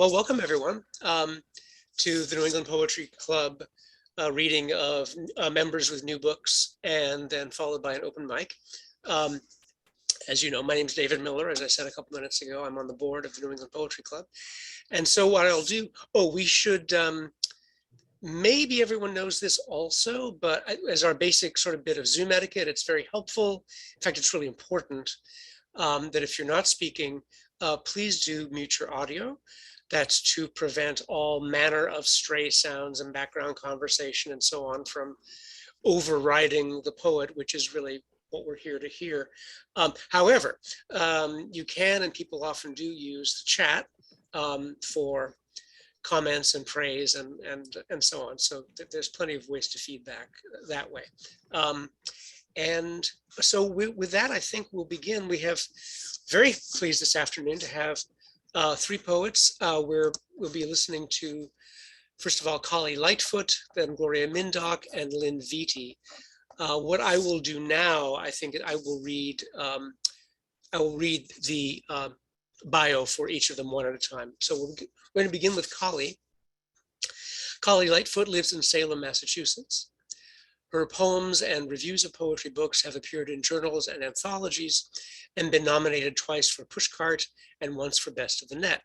Well, welcome everyone to the New England Poetry Club reading of members with new books, and then followed by an open mic. As you know, my name is David Miller. As I said a couple minutes ago, I'm on the board of the New England Poetry Club. And so what I'll do, we should, maybe everyone knows this also, but as our basic sort of bit of Zoom etiquette, it's very helpful. In fact, it's really important that if you're not speaking, please do mute your audio. That's to prevent all manner of stray sounds and background conversation and so on from overriding the poet, which is really what we're here to hear. However, you can, and people often do, use the chat for comments and praise and so on. So there's plenty of ways to feedback that way. And so with that, I think we'll begin. We have very pleased this afternoon to have three poets. We'll be listening to, first of all, Lightfoot, then Gloria Mindock, and Lynne Viti. What I will do now, I think I will read the bio for each of them one at a time. So we're going to begin with Collie. Collie Lightfoot lives in Salem, Massachusetts. Her poems and reviews of poetry books have appeared in journals and anthologies and been nominated twice for Pushcart and once for Best of the Net.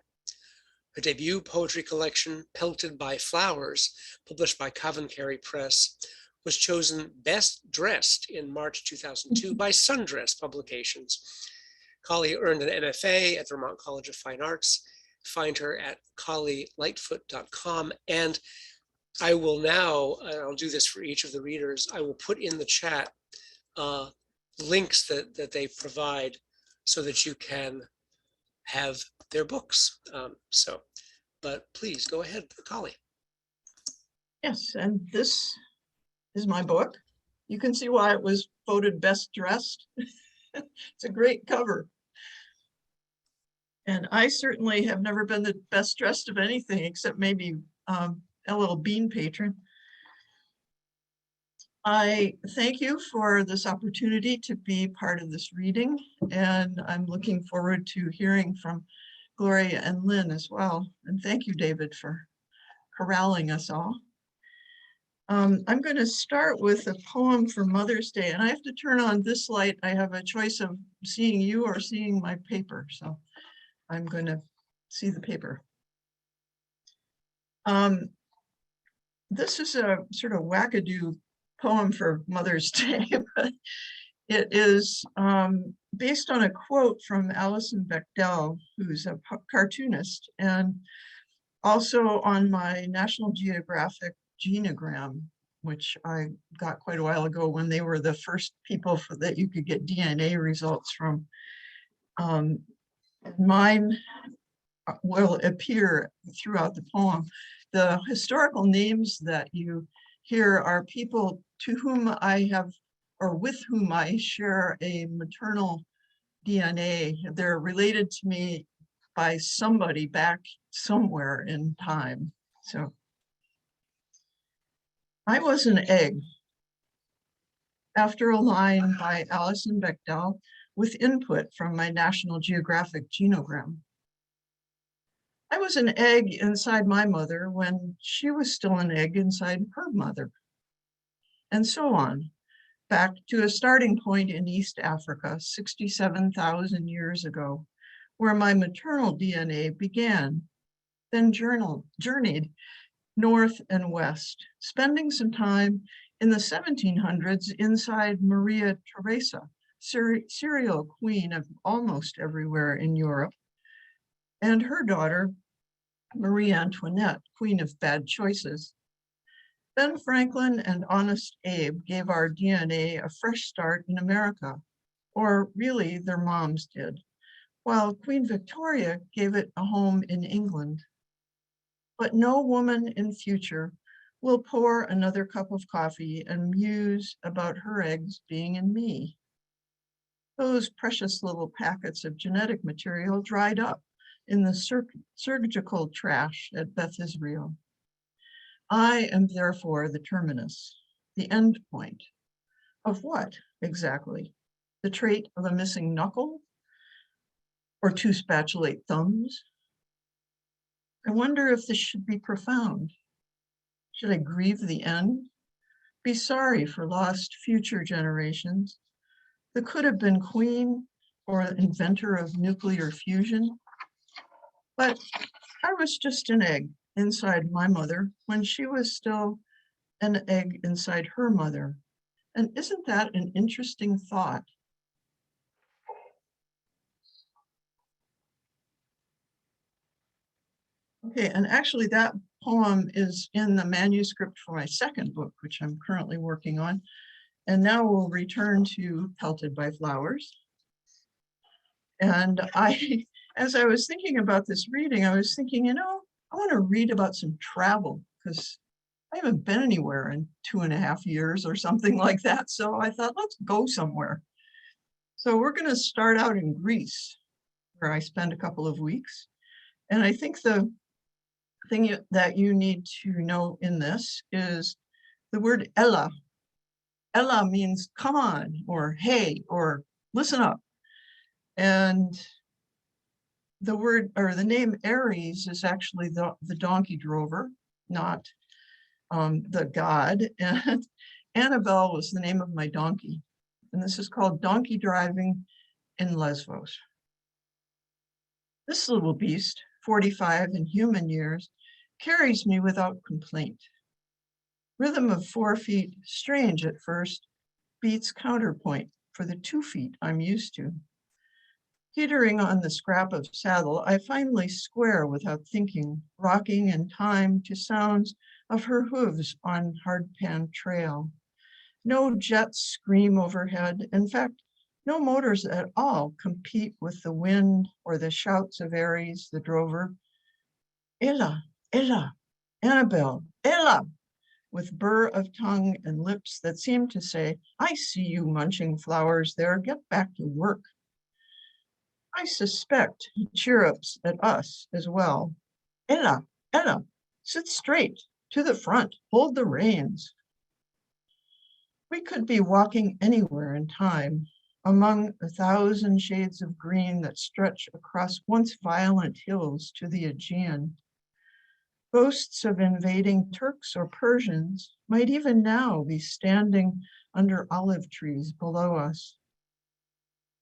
Her debut poetry collection, Pelted by Flowers, published by CavanKerry Press, was chosen Best Dressed in March 2002 by Sundress Publications. Collie earned an MFA at Vermont College of Fine Arts. Find her at collielightfoot.com. And I will now, and I'll do this for each of the readers, I will put in the chat links that they provide so that you can have their books. But please go ahead, Collie. Yes, and this is my book. You can see why it was voted Best Dressed. It's a great cover. And I certainly have never been the best dressed of anything except maybe a little bean patron. I thank you for this opportunity to be part of this reading, and I'm looking forward to hearing from Gloria and Lynne as well. And thank you, David, for corralling us all. I'm going to start with a poem for Mother's Day, and I have to turn on this light. I have a choice of seeing you or seeing my paper, so I'm going to see the paper. This is a sort of wackadoo poem for Mother's Day, but it is based on a quote from Alison Bechdel, who's a cartoonist, and also on my National Geographic genogram, which I got quite a while ago when they were the first people that you could get DNA results from. Mine will appear throughout the poem. The historical names that you hear are people to whom I have, or with whom I share a maternal DNA. They're related to me by somebody back somewhere in time. So I was an egg. After a line by Alison Bechdel with input from my National Geographic genogram. I was an egg inside my mother when she was still an egg inside her mother. And so on, back to a starting point in East Africa, 67,000 years ago, where my maternal DNA began, then journeyed north and west, spending some time in the 1700s inside Maria Theresa, serial queen of almost everywhere in Europe, and her daughter, Marie Antoinette, queen of bad choices. Ben Franklin and Honest Abe gave our DNA a fresh start in America, or really their moms did, while Queen Victoria gave it a home in England. But no woman in future will pour another cup of coffee and muse about her eggs being in me. Those precious little packets of genetic material dried up in the surgical trash at Beth Israel. I am therefore the terminus, the end point. Of what exactly? The trait of a missing knuckle? Or two spatulate thumbs? I wonder if this should be profound. Should I grieve the end? Be sorry for lost future generations? The could have been queen or inventor of nuclear fusion? But I was just an egg inside my mother when she was still an egg inside her mother. And isn't that an interesting thought? Okay, and actually that poem is in the manuscript for my second book, which I'm currently working on. And now we'll return to Pelted by Flowers. And as I was thinking about this reading, I was thinking, I want to read about some travel because I haven't been anywhere in 2.5 years or something like that. So I thought, let's go somewhere. So we're going to start out in Greece, where I spent a couple of weeks. And I think the thing that you need to know in this is the word Ella. Ella means come on, or hey, or listen up. And the word or the name Aries is actually the donkey drover, not the god. And Annabelle was the name of my donkey. And this is called Donkey Driving in Lesbos. This little beast, 45 in human years, carries me without complaint. Rhythm of 4 feet, strange at first, beats counterpoint for the 2 feet I'm used to. Teetering on the scrap of saddle, I finally square without thinking, rocking in time to sounds of her hooves on hardpan trail. No jets scream overhead. In fact, no motors at all compete with the wind or the shouts of Aries, the drover. Ella, Ella, Annabelle, Ella, with burr of tongue and lips that seem to say, I see you munching flowers there, get back to work. I suspect he chirrups at us as well. Ella, Ella, sit straight, to the front, hold the reins. We could be walking anywhere in time, among 1,000 shades of green that stretch across once violent hills to the Aegean. Ghosts of invading Turks or Persians might even now be standing under olive trees below us.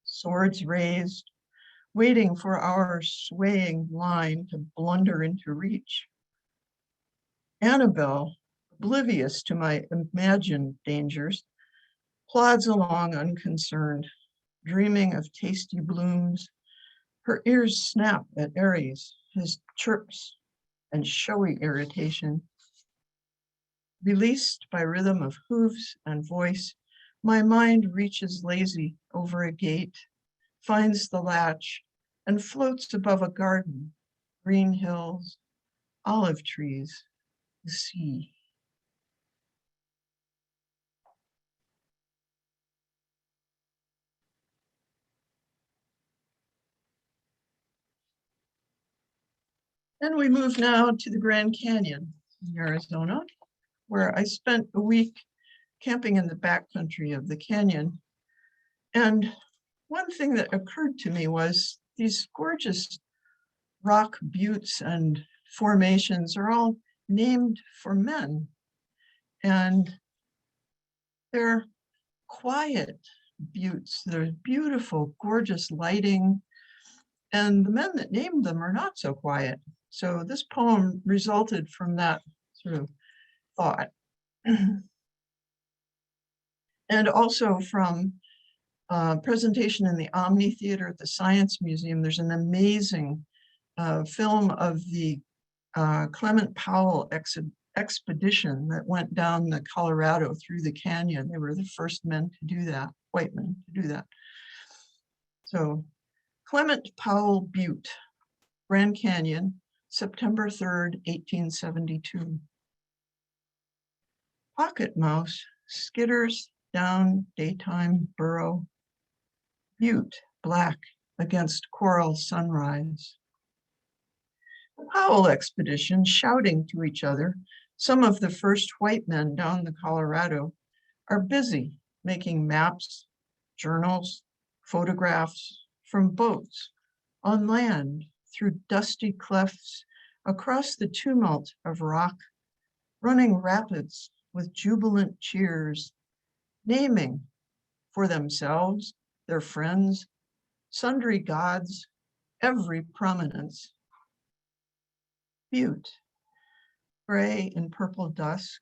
Swords raised, waiting for our swaying line to blunder into reach. Annabelle, oblivious to my imagined dangers, plods along unconcerned, dreaming of tasty blooms. Her ears snap at Aries, his chirps and showy irritation. Released by rhythm of hooves and voice, my mind reaches lazy over a gate, finds the latch, and floats above a garden, green hills, olive trees, the sea. And we move now to the Grand Canyon in Arizona, where I spent a week camping in the backcountry of the canyon. And one thing that occurred to me was these gorgeous rock buttes and formations are all named for men. And they're quiet buttes. There's beautiful, gorgeous lighting. And the men that named them are not so quiet. So this poem resulted from that sort of thought. And also from a presentation in the Omni Theater at the Science Museum. There's an amazing film of the Clement Powell expedition that went down the Colorado through the canyon. They were the first men to do that, white men to do that. So Clement Powell Butte, Grand Canyon, September 3rd, 1872. Pocket mouse skitters down daytime burrow, butte black against coral sunrise. The Powell expedition shouting to each other, some of the first white men down the Colorado, are busy making maps, journals, photographs from boats on land through dusty clefts across the tumult of rock, running rapids with jubilant cheers, naming for themselves, their friends, sundry gods, every prominence. Butte, gray in purple dusk,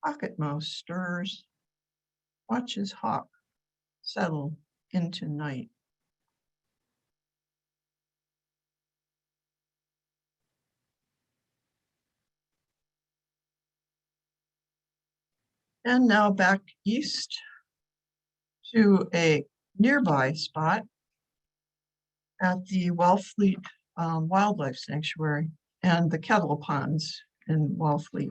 pocket mouse stirs, watches hawk settle into night. And now back east to a nearby spot at the Wellfleet Wildlife Sanctuary and the kettle ponds in Wellfleet.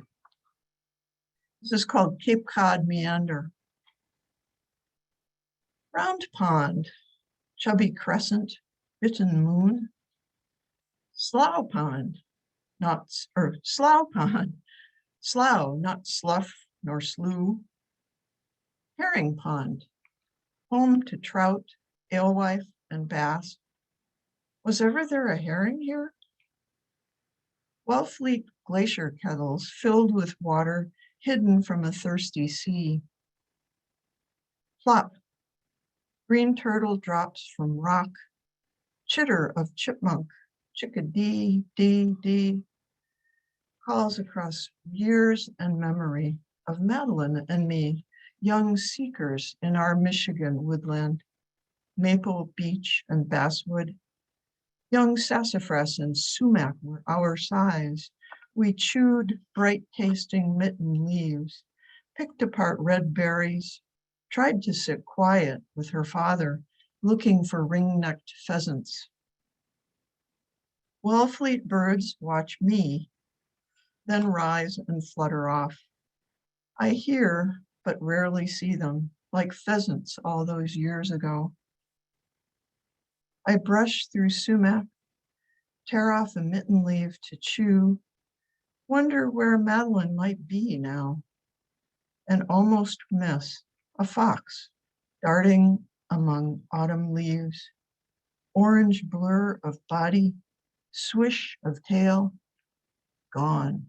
This is called Cape Cod Meander. Round Pond, Chubby Crescent, Bitten Moon, Slough Pond, Slough Pond, Slough, not slough nor slough, Herring Pond, home to trout, alewife, and bass. Was ever there a herring here? Wellfleet glacier kettles filled with water hidden from a thirsty sea. Plop, green turtle drops from rock, chitter of chipmunk, chickadee, dee, dee, calls across years and memory of Madeline and me, young seekers in our Michigan woodland, maple, beech, and basswood. Young sassafras and sumac were our size. We chewed bright-tasting mitten leaves, picked apart red berries, tried to sit quiet with her father, looking for ring-necked pheasants. Wellfleet birds watch me, then rise and flutter off. I hear, but rarely see them, like pheasants all those years ago. I brush through sumac, tear off a mitten leaf to chew, wonder where Madeline might be now, and almost miss a fox darting among autumn leaves, orange blur of body, swish of tail, gone.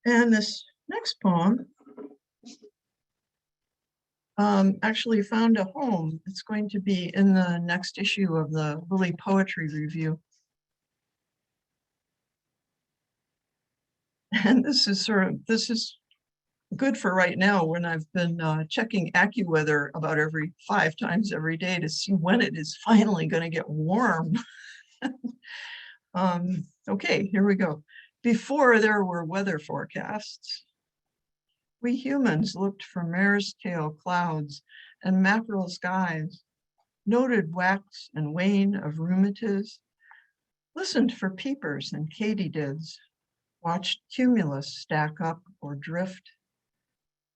And this next poem actually found a home. It's going to be in the next issue of the Lilly Poetry Review. And this is good for right now when I've been checking AccuWeather about every 5 times every day to see when it is finally going to get warm. Okay, here we go. Before there were weather forecasts, we humans looked for mare's tail clouds and mackerel skies, noted wax and wane of rheumatiz, listened for peepers and katydids, watched cumulus stack up or drift.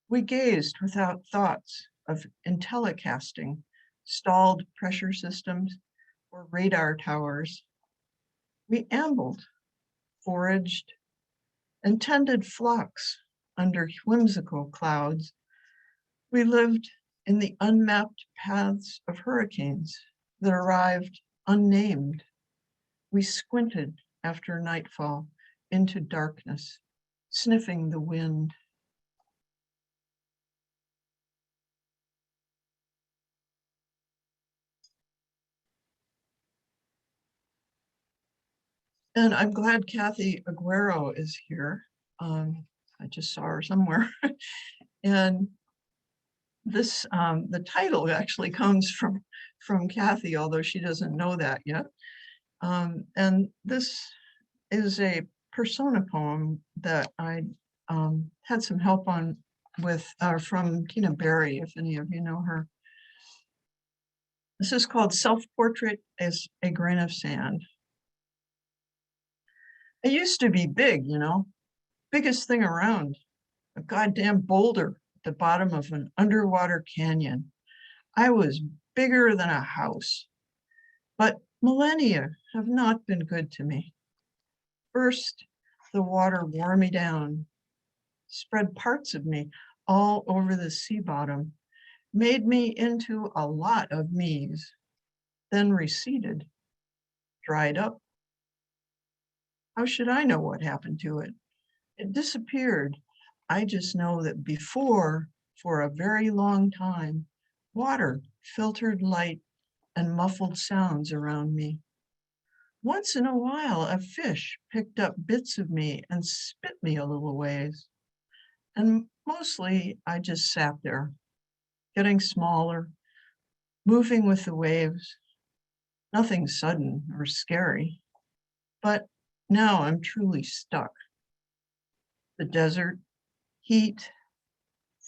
We gazed without thoughts of intellicasting, stalled pressure systems, or radar towers. We ambled, foraged, and tended flocks under whimsical clouds. We lived in the unmapped paths of hurricanes that arrived unnamed. We squinted after nightfall into darkness, sniffing the wind. And I'm glad Kathy Aguero is here. I just saw her somewhere. And this, the title actually comes from Kathy, although she doesn't know that yet. And this is a persona poem that I had some help on with from Tina Berry, if any of you know her. This is called Self-Portrait as a Grain of Sand. I used to be big, you know, biggest thing around, a goddamn boulder at the bottom of an underwater canyon. I was bigger than a house, but millennia have not been good to me. First, the water wore me down, spread parts of me all over the sea bottom, made me into a lot of me's, then receded, dried up. How should I know what happened to it? It disappeared. I just know that before, for a very long time, water filtered light and muffled sounds around me. Once in a while, a fish picked up bits of me and spit me a little ways. And mostly I just sat there, getting smaller, moving with the waves. Nothing sudden or scary, but now I'm truly stuck. The desert, heat,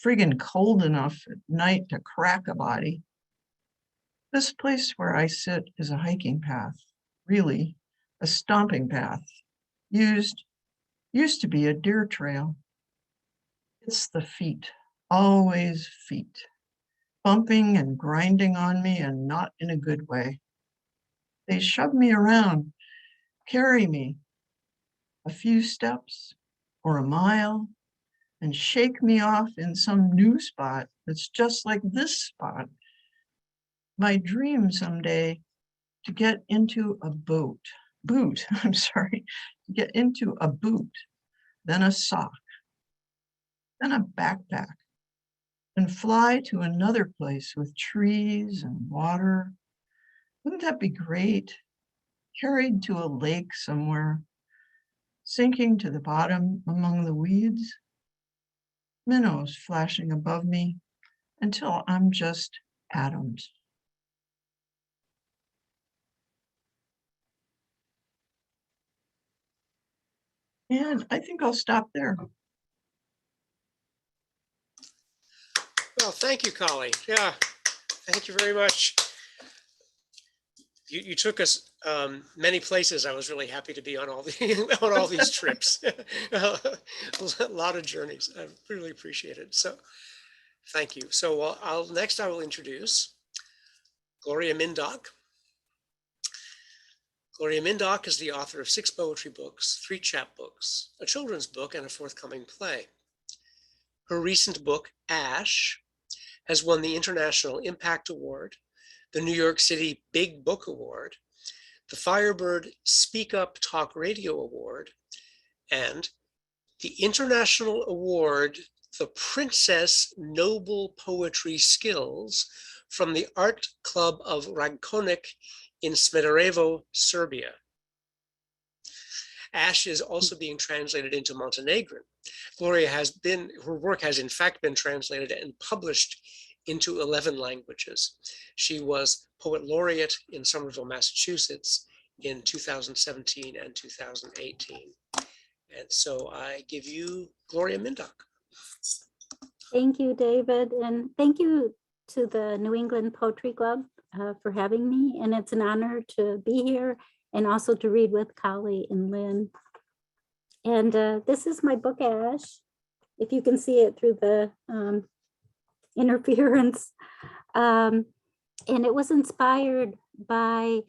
friggin' cold enough at night to crack a body. This place where I sit is a hiking path, really a stomping path, used to be a deer trail. It's the feet, always feet, bumping and grinding on me and not in a good way. They shove me around, carry me a few steps or a mile and shake me off in some new spot that's just like this spot. My dream someday to get into a boot, to get into a boot, then a sock, then a backpack, and fly to another place with trees and water. Wouldn't that be great? Carried to a lake somewhere, sinking to the bottom among the weeds, minnows flashing above me until I'm just atoms. And I think I'll stop there. Well, thank you, Collie. Yeah, thank you very much. You took us many places. I was really happy to be on all on all these trips. A lot of journeys. I really appreciate it. So thank you. So next I will introduce Gloria Mindock. Gloria Mindock is the author of 6 poetry books, 3 chapbooks, a children's book, and a forthcoming play. Her recent book, Ash, has won the International Impact Award, the New York City Big Book Award, the Firebird Speak Up Talk Radio Award, and the International Award, the Princess Noble Poetry Skills from the Art Club of Ragkonik in Smederevo, Serbia. Ash is also being translated into Montenegrin. Her work has in fact been translated and published into 11 languages. She was poet laureate in Somerville, Massachusetts in 2017 and 2018. And so I give you Gloria Mindock. Thank you, David. And thank you to the New England Poetry Club for having me. And it's an honor to be here and also to read with Collie and Lynne. And this is my book, Ash, if you can see it through the interference. And it was inspired by,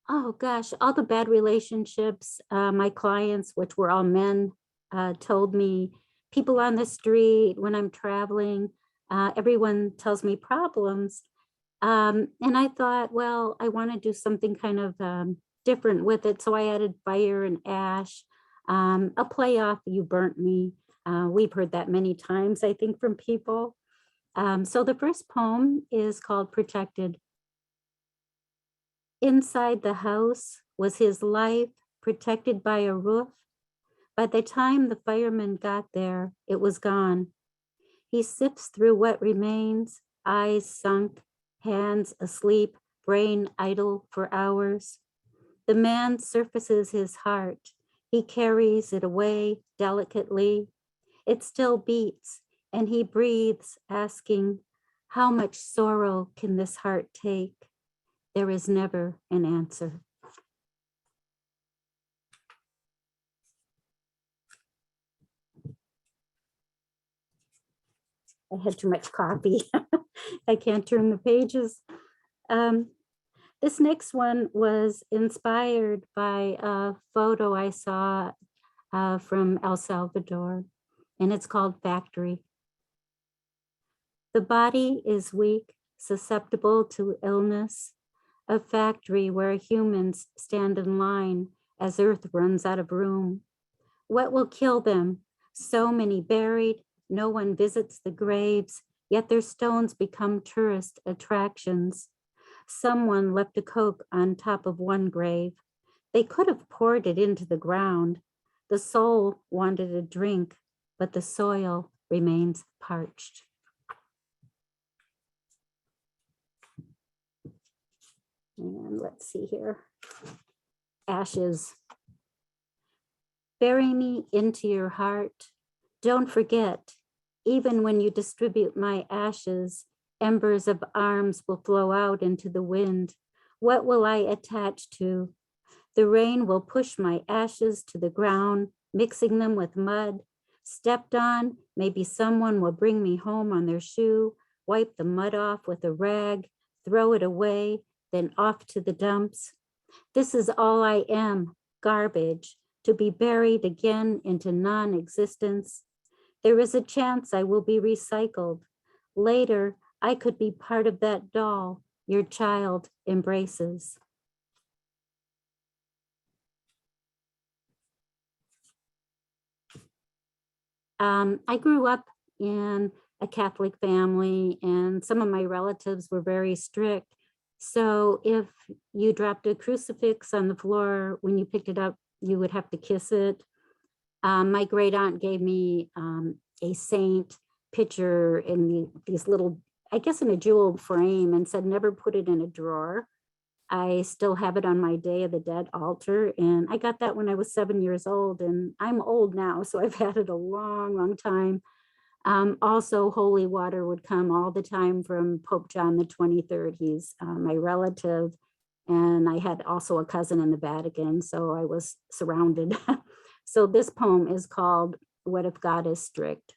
oh gosh, all the bad relationships my clients, which were all men, told me, people on the street, when I'm traveling, everyone tells me problems. And I thought, well, I want to do something kind of different with it. So I added fire and ash, a play off You Burnt Me. We've heard that many times, I think, from people. So the first poem is called Protected. Inside the house was his life, protected by a roof. By the time the firemen got there, it was gone. He sifts through what remains, eyes sunk, hands asleep, brain idle for hours. The man surfaces his heart. He carries it away delicately. It still beats, and he breathes, asking, how much sorrow can this heart take? There is never an answer. I had too much coffee. I can't turn the pages. This next one was inspired by a photo I saw from El Salvador. and it's called Factory. The body is weak, susceptible to illness, a factory where humans stand in line as Earth runs out of room. What will kill them? So many buried, no one visits the graves, yet their stones become tourist attractions. Someone left a Coke on top of one grave. They could have poured it into the ground. The soul wanted a drink, but the soil remains parched. And let's see here. Ashes. Bury me into your heart. Don't forget, even when you distribute my ashes, embers of arms will flow out into the wind. What will I attach to? The rain will push my ashes to the ground, mixing them with mud. Stepped on, maybe someone will bring me home on their shoe, wipe the mud off with a rag, throw it away, then off to the dumps. This is all I am, garbage, to be buried again into non-existence. There is a chance I will be recycled. Later, I could be part of that doll your child embraces. I grew up in a Catholic family, and some of my relatives were very strict. So if you dropped a crucifix on the floor, when you picked it up, you would have to kiss it. My great aunt gave me a saint picture in these little, I guess in a jeweled frame, and said never put it in a drawer. I still have it on my Day of the Dead altar, and I got that when I was 7 years old, and I'm old now, so I've had it a long, long time. Also, holy water would come all the time from Pope John the 23rd. He's my relative, and I had also a cousin in the Vatican, so I was surrounded. So this poem is called What If God is Strict?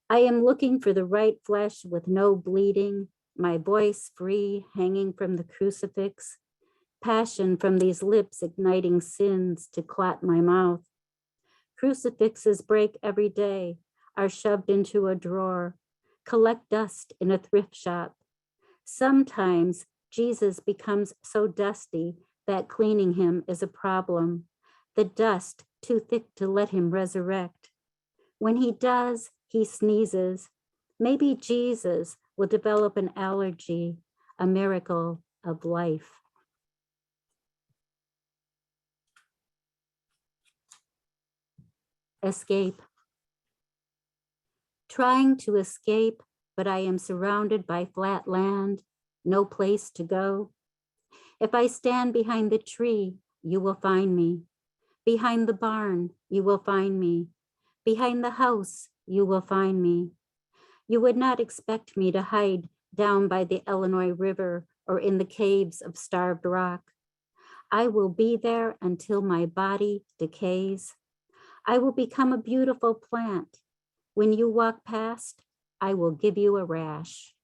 I am looking for the right flesh with no bleeding, my voice free hanging from the crucifix, passion from these lips igniting sins to clot my mouth. Crucifixes break every day, are shoved into a drawer, collect dust in a thrift shop. Sometimes Jesus becomes so dusty that cleaning him is a problem. The dust too thick to let him resurrect. When he does, he sneezes. Maybe Jesus will develop an allergy, a miracle of life. Escape. Trying to escape, but I am surrounded by flat land, no place to go. If I stand behind the tree, you will find me. Behind the barn, you will find me. Behind the house, you will find me. You would not expect me to hide down by the Illinois River or in the caves of Starved Rock. I will be there until my body decays. I will become a beautiful plant. When you walk past, I will give you a rash.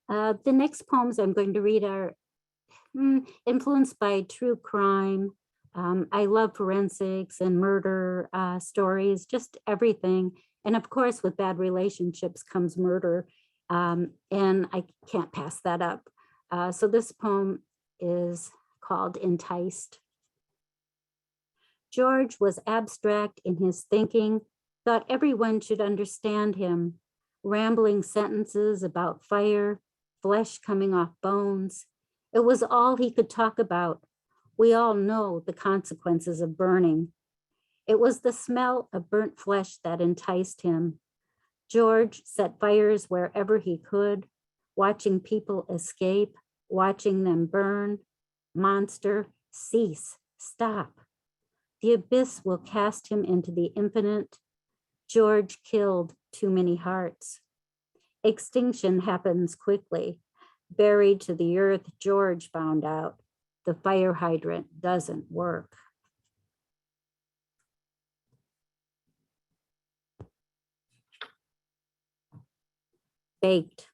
The next poems I'm going to read are influenced by true crime. I love forensics and murder stories, just everything. And of course, with bad relationships comes murder. And I can't pass that up. So this poem is called Enticed. George was abstract in his thinking, thought everyone should understand him, rambling sentences about fire, flesh coming off bones. It was all he could talk about. We all know the consequences of burning. It was the smell of burnt flesh that enticed him. George set fires wherever he could, watching people escape, watching them burn. Monster, cease, stop. The abyss will cast him into the infinite. George killed too many hearts. Extinction happens quickly. Buried to the earth, George found out the fire hydrant doesn't work. Baked.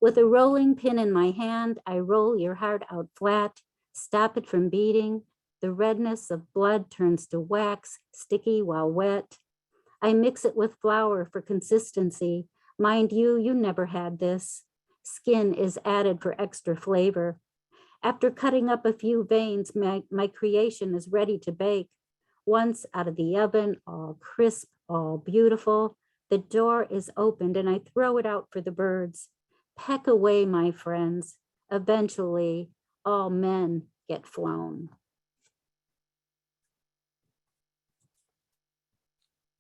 With a rolling pin in my hand, I roll your heart out flat, stop it from beating. The redness of blood turns to wax, sticky while wet. I mix it with flour for consistency. Mind you, you never had this. Skin is added for extra flavor. After cutting up a few veins, my creation is ready to bake. Once out of the oven, all crisp, all beautiful, the door is opened and I throw it out for the birds. Peck away, my friends. Eventually, all men get flown.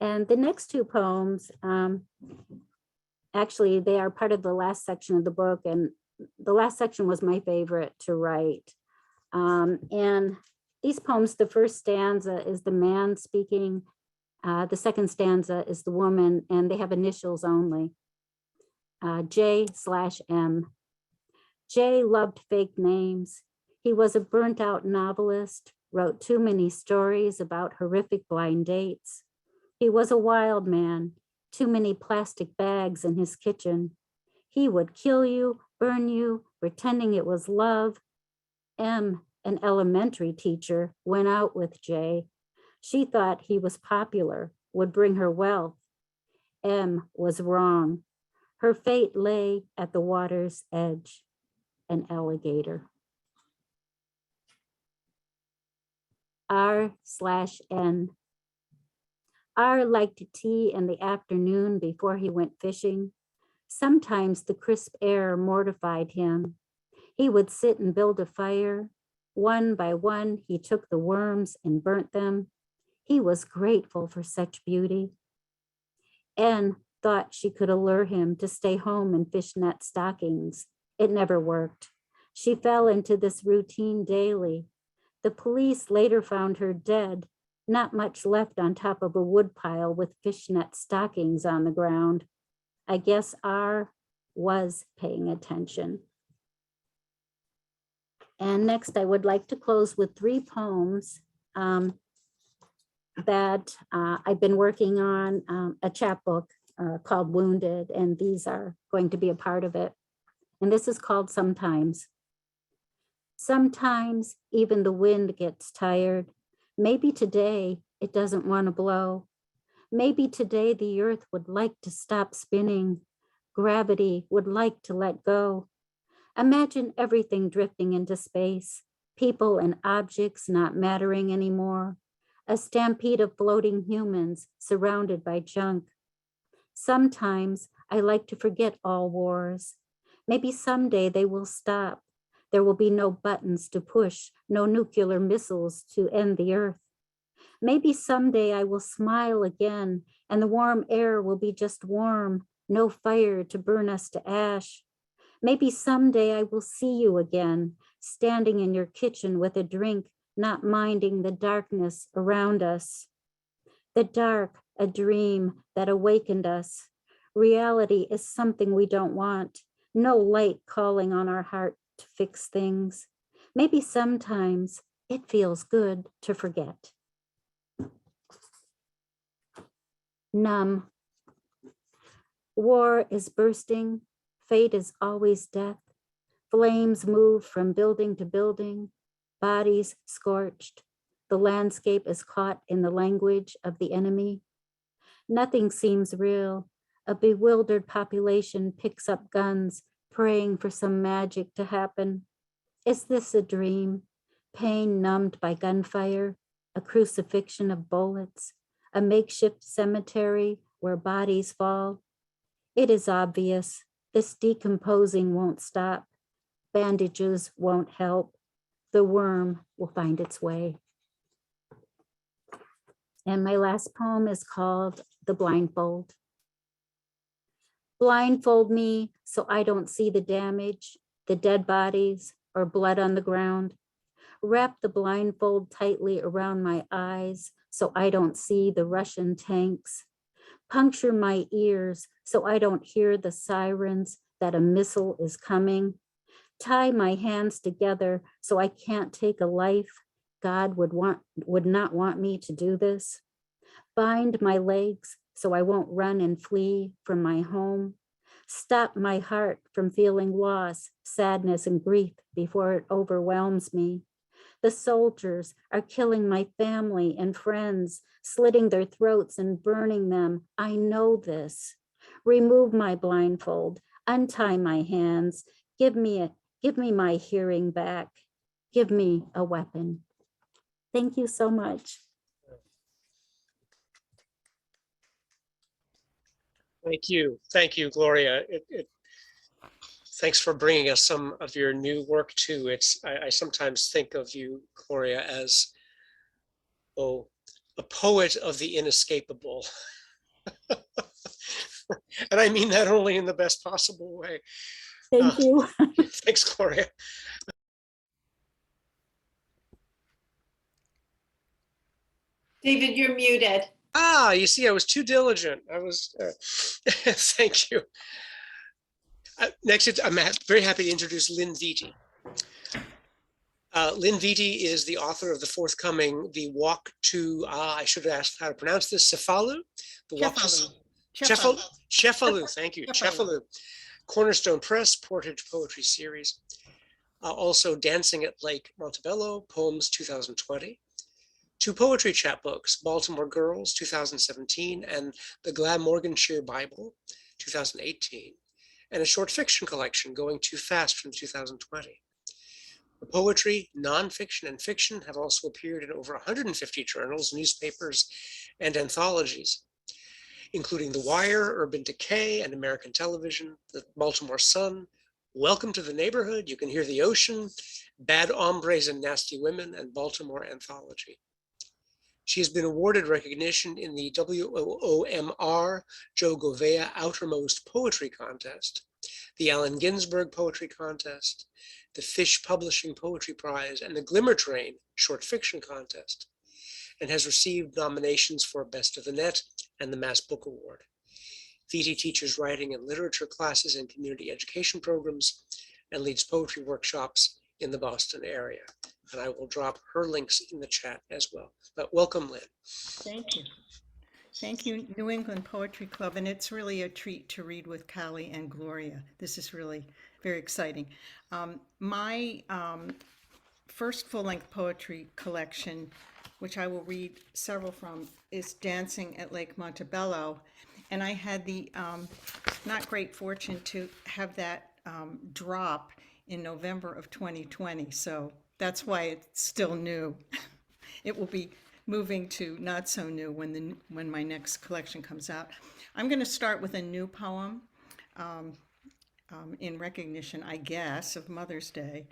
And the next two poems, actually, they are part of the last section of the book, and the last section was my favorite to write. And these poems, the first stanza is the man speaking, the second stanza is the woman, and they have initials only, J/M. Jay loved fake names. He was a burnt out novelist, wrote too many stories about horrific blind dates. He was a wild man, too many plastic bags in his kitchen. He would kill you, burn you, pretending it was love. M, an elementary teacher, went out with Jay. She thought he was popular, would bring her wealth. M was wrong. Her fate lay at the water's edge, an alligator. R/N. R liked tea in the afternoon before he went fishing. Sometimes the crisp air mortified him. He would sit and build a fire. One by one, he took the worms and burnt them. He was grateful for such beauty. N thought she could allure him to stay home in fishnet stockings. It never worked. She fell into this routine daily. The police later found her dead, not much left on top of a woodpile with fishnet stockings on the ground. I guess R was paying attention. And next, I would like to close with three poems that I've been working on, a chapbook called Wounded, and these are going to be a part of it. And this is called Sometimes. Sometimes even the wind gets tired. Maybe today it doesn't want to blow. Maybe today the earth would like to stop spinning. Gravity would like to let go. Imagine everything drifting into space, people and objects not mattering anymore. A stampede of floating humans surrounded by junk. Sometimes I like to forget all wars. Maybe someday they will stop. There will be no buttons to push, no nuclear missiles to end the earth. Maybe someday I will smile again and the warm air will be just warm, no fire to burn us to ash. Maybe someday I will see you again, standing in your kitchen with a drink, not minding the darkness around us. The dark, a dream that awakened us. Reality is something we don't want. No light calling on our heart to fix things. Maybe sometimes it feels good to forget. Numb. War is bursting. Fate is always death. Flames move from building to building. Bodies scorched. The landscape is caught in the language of the enemy. Nothing seems real. A bewildered population picks up guns, praying for some magic to happen. Is this a dream? Pain numbed by gunfire, a crucifixion of bullets, a makeshift cemetery where bodies fall. It is obvious. This decomposing won't stop. Bandages won't help. The worm will find its way. And my last poem is called The Blindfold. Blindfold me so I don't see the damage, the dead bodies or blood on the ground. Wrap the blindfold tightly around my eyes so I don't see the Russian tanks. Puncture my ears so I don't hear the sirens that a missile is coming. Tie my hands together so I can't take a life. God would not want me to do this. Bind my legs so I won't run and flee from my home. Stop my heart from feeling loss, sadness, and grief before it overwhelms me. The soldiers are killing my family and friends, slitting their throats and burning them. I know this. Remove my blindfold, untie my hands, give me my hearing back. Give me a weapon. Thank you so much. Thank you, Gloria. Thanks for bringing us some of your new work too. I sometimes think of you, Gloria, as a poet of the inescapable. And I mean that only in the best possible way. Thank you. Thanks, Gloria. David, you're muted. Ah, you see, I was too diligent. Thank you. Next, I'm very happy to introduce Lynne Viti. Lynne Viti is the author of the forthcoming The Walk to, I should have asked how to pronounce this, Cefalu? The Walk to Cefalu, thank you, Cefalu. Cornerstone Press, Portage Poetry Series. Also Dancing at Lake Montebello, Poems 2020. 2 poetry chapbooks, Baltimore Girls 2017 and The Glamorganshire Bible 2018. And a short fiction collection, Going Too Fast from 2020. The poetry, nonfiction, and fiction have also appeared in over 150 journals, newspapers, and anthologies, including The Wire, Urban Decay, and American Television, The Baltimore Sun, Welcome to the Neighborhood, You Can Hear the Ocean, Bad Hombres and Nasty Women, and Baltimore Anthology. She has been awarded recognition in the WOMR Joe Govea Outermost Poetry Contest, the Allen Ginsberg Poetry Contest, the Fish Publishing Poetry Prize, and the Glimmer Train Short Fiction Contest, and has received nominations for Best of the Net and the Mass Book Award. Viti teaches writing and literature classes and community education programs and leads poetry workshops in the Boston area. And I will drop her links in the chat as well. But welcome, Lynne. Thank you. Thank you, New England Poetry Club. And it's really a treat to read with Callie and Gloria. This is really very exciting. My first full-length poetry collection, which I will read several from, is Dancing at Lake Montebello. And I had the not great fortune to have that drop in November of 2020. So that's why it's still new. It will be moving to not so new when my next collection comes out. I'm going to start with a new poem in recognition, I guess, of Mother's Day.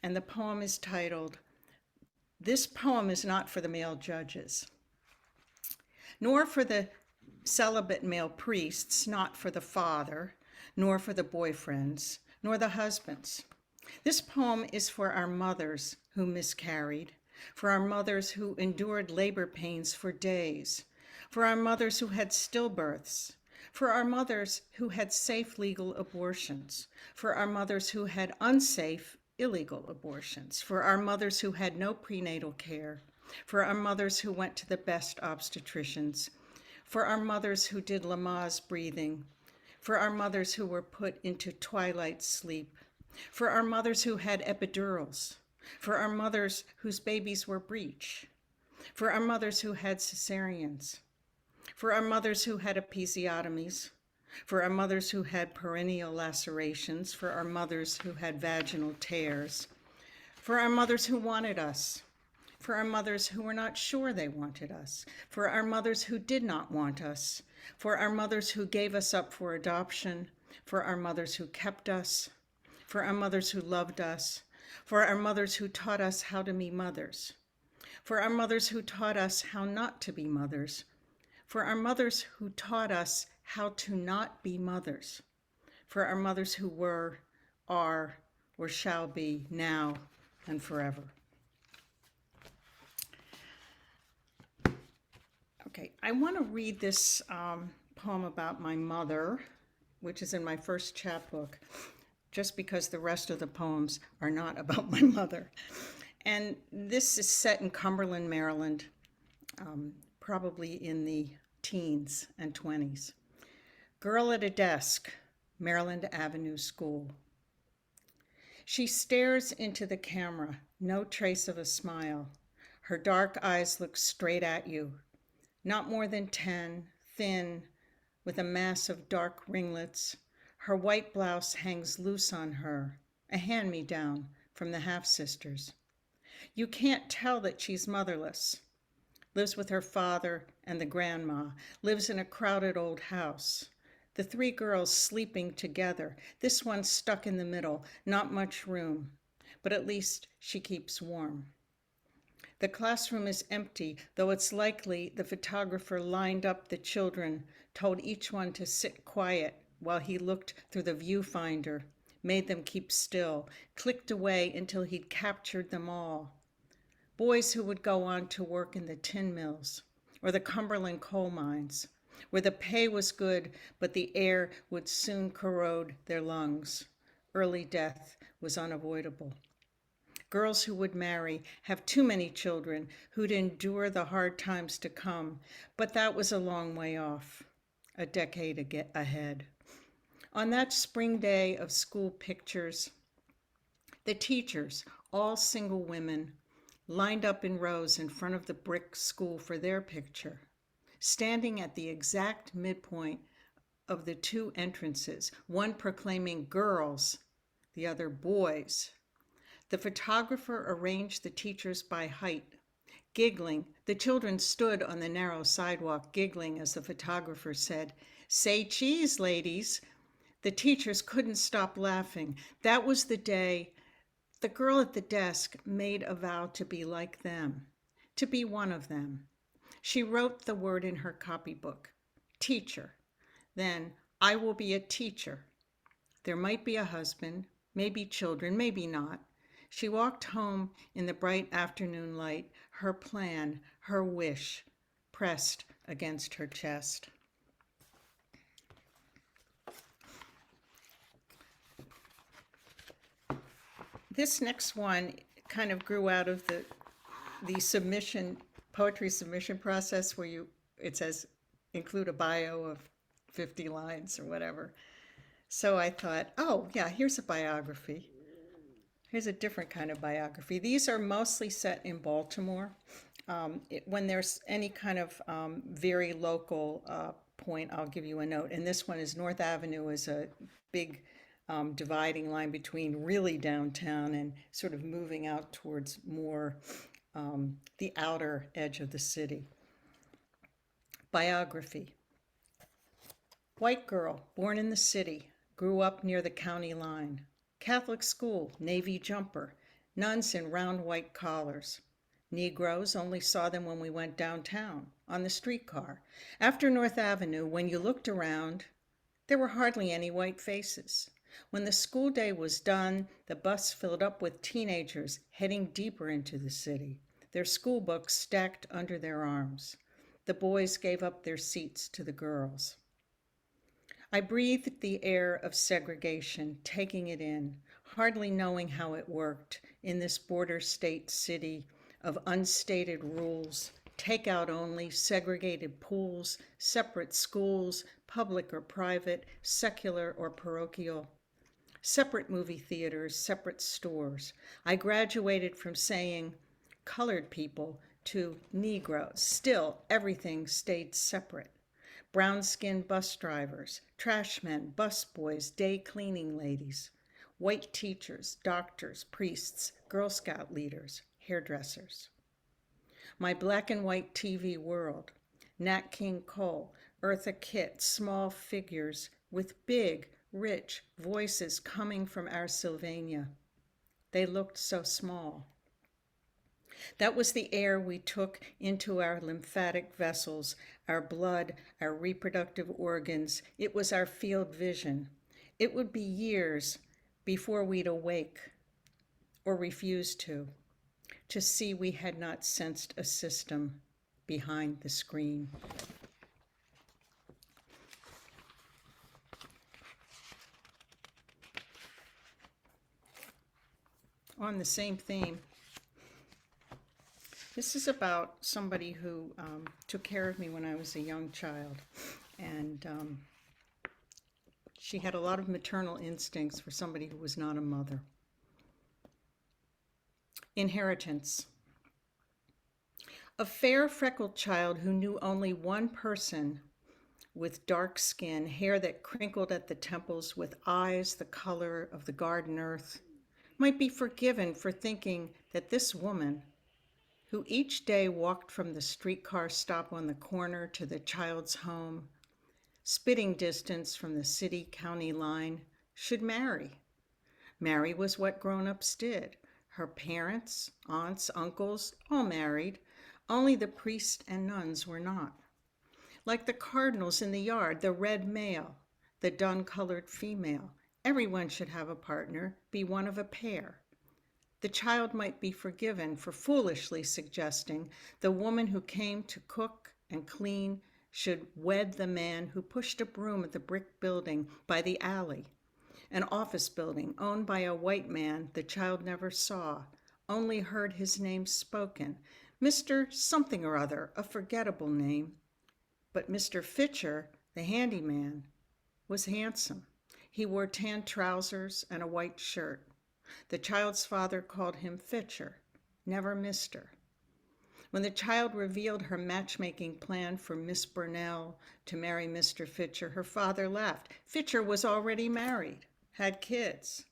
And the poem is titled, "This Poem is Not for the Male Judges, nor for the celibate male priests, not for the father, nor for the boyfriends, nor the husbands. This poem is for our mothers who miscarried, for our mothers who endured labor pains for days, for our mothers who had stillbirths, for our mothers who had safe legal abortions, for our mothers who had unsafe illegal abortions, for our mothers who had no prenatal care, for our mothers who went to the best obstetricians, for our mothers who did Lamaze breathing, for our mothers who were put into twilight sleep, for our mothers who had epidurals, for our mothers whose babies were breech, for our mothers who had cesareans, for our mothers who had episiotomies, for our mothers who had perennial lacerations, for our mothers who had vaginal tears, for our mothers who wanted us, for our mothers who were not sure they wanted us, for our mothers who did not want us, for our mothers who gave us up for adoption, for our mothers who kept us, for our mothers who loved us, for our mothers who taught us how to be mothers, for our mothers who taught us how not to be mothers, for our mothers who taught us how to not be mothers, for our mothers who were, are, or shall be now and forever. Okay, I want to read this poem about my mother, which is in my first chapbook, just because the rest of the poems are not about my mother. And this is set in Cumberland, Maryland, probably in the teens and 20s. Girl at a desk, Maryland Avenue School. She stares into the camera, no trace of a smile. Her dark eyes look straight at you. Not more than 10, thin, with a mass of dark ringlets. Her white blouse hangs loose on her, a hand-me-down from the half-sisters. You can't tell that she's motherless. Lives with her father and the grandma, lives in a crowded old house. The 3 girls sleeping together, this one stuck in the middle, not much room, but at least she keeps warm. The classroom is empty, though it's likely the photographer lined up the children, told each one to sit quiet while he looked through the viewfinder, made them keep still, clicked away until he'd captured them all. Boys who would go on to work in the tin mills or the Cumberland coal mines, where the pay was good, but the air would soon corrode their lungs. Early death was unavoidable. Girls who would marry, have too many children, who'd endure the hard times to come, but that was a long way off, a decade ahead. On that spring day of school pictures, the teachers, all single women, lined up in rows in front of the brick school for their picture, standing at the exact midpoint of the 2 entrances, one proclaiming girls, the other boys. The photographer arranged the teachers by height. Giggling, the children stood on the narrow sidewalk, giggling as the photographer said, "Say cheese, ladies." The teachers couldn't stop laughing. That was the day the girl at the desk made a vow to be like them, to be one of them. She wrote the word in her copybook, teacher. Then, I will be a teacher. There might be a husband, maybe children, maybe not. She walked home in the bright afternoon light, her plan, her wish, pressed against her chest. This next one kind of grew out of the poetry submission process where it says include a bio of 50 lines or whatever. So I thought, oh yeah, here's a biography. Here's a different kind of biography. These are mostly set in Baltimore. When there's any kind of very local point, I'll give you a note. And this one is North Avenue is a big dividing line between really downtown and sort of moving out towards more the outer edge of the city. Biography. White girl, born in the city, grew up near the county line. Catholic school, Navy jumper, nuns in round white collars. Negroes, only saw them when we went downtown, on the streetcar. After North Avenue, when you looked around, there were hardly any white faces. When the school day was done, the bus filled up with teenagers heading deeper into the city, their school books stacked under their arms. The boys gave up their seats to the girls. I breathed the air of segregation, taking it in, hardly knowing how it worked in this border state city of unstated rules, takeout only, segregated pools, separate schools, public or private, secular or parochial, separate movie theaters, separate stores. I graduated from saying colored people to Negroes. Still, everything stayed separate. Brown-skinned bus drivers, trashmen, busboys, day cleaning ladies, white teachers, doctors, priests, Girl Scout leaders, hairdressers. My black and white TV world, Nat King Cole, Eartha Kitt, small figures with big, rich voices coming from our Sylvania. They looked so small. That was the air we took into our lymphatic vessels, our blood, our reproductive organs. It was our field vision. It would be years before we'd awake, or refuse to see we had not sensed a system behind the screen. On the same theme, this is about somebody who took care of me when I was a young child. And She had a lot of maternal instincts for somebody who was not a mother. Inheritance. A fair, freckled child who knew only one person with dark skin, hair that crinkled at the temples, with eyes the color of the garden earth, might be forgiven for thinking that this woman, who each day walked from the streetcar stop on the corner to the child's home, spitting distance from the city-county line, should marry. Marry was what grown-ups did. Her parents, aunts, uncles, all married. Only the priests and nuns were not. Like the cardinals in the yard, the red male, the dun-colored female, everyone should have a partner, be one of a pair. The child might be forgiven for foolishly suggesting the woman who came to cook and clean should wed the man who pushed a broom at the brick building by the alley, an office building owned by a white man the child never saw, only heard his name spoken, Mr. Something or other, a forgettable name. But Mr. Fitcher, the handyman, was handsome. He wore tan trousers and a white shirt. The child's father called him Fitcher, never Mister. When the child revealed her matchmaking plan for Miss Burnell to marry Mr. Fitcher, her father laughed. Fitcher was already married, had kids.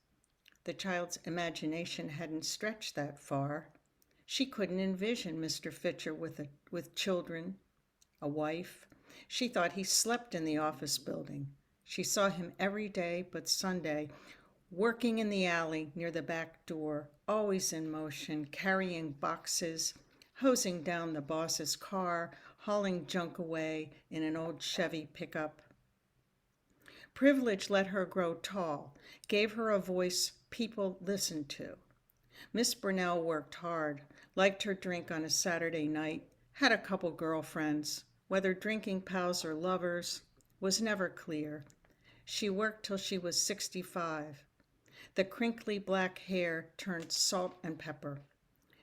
The child's imagination hadn't stretched that far. She couldn't envision Mr. Fitcher with children, a wife. She thought he slept in the office building. She saw him every day but Sunday, working in the alley near the back door, always in motion, carrying boxes, hosing down the boss's car, hauling junk away in an old Chevy pickup. Privilege let her grow tall, gave her a voice people listened to. Miss Burnell worked hard, liked her drink on a Saturday night, had a couple girlfriends. Whether drinking pals or lovers was never clear. She worked till she was 65. The crinkly black hair turned salt and pepper.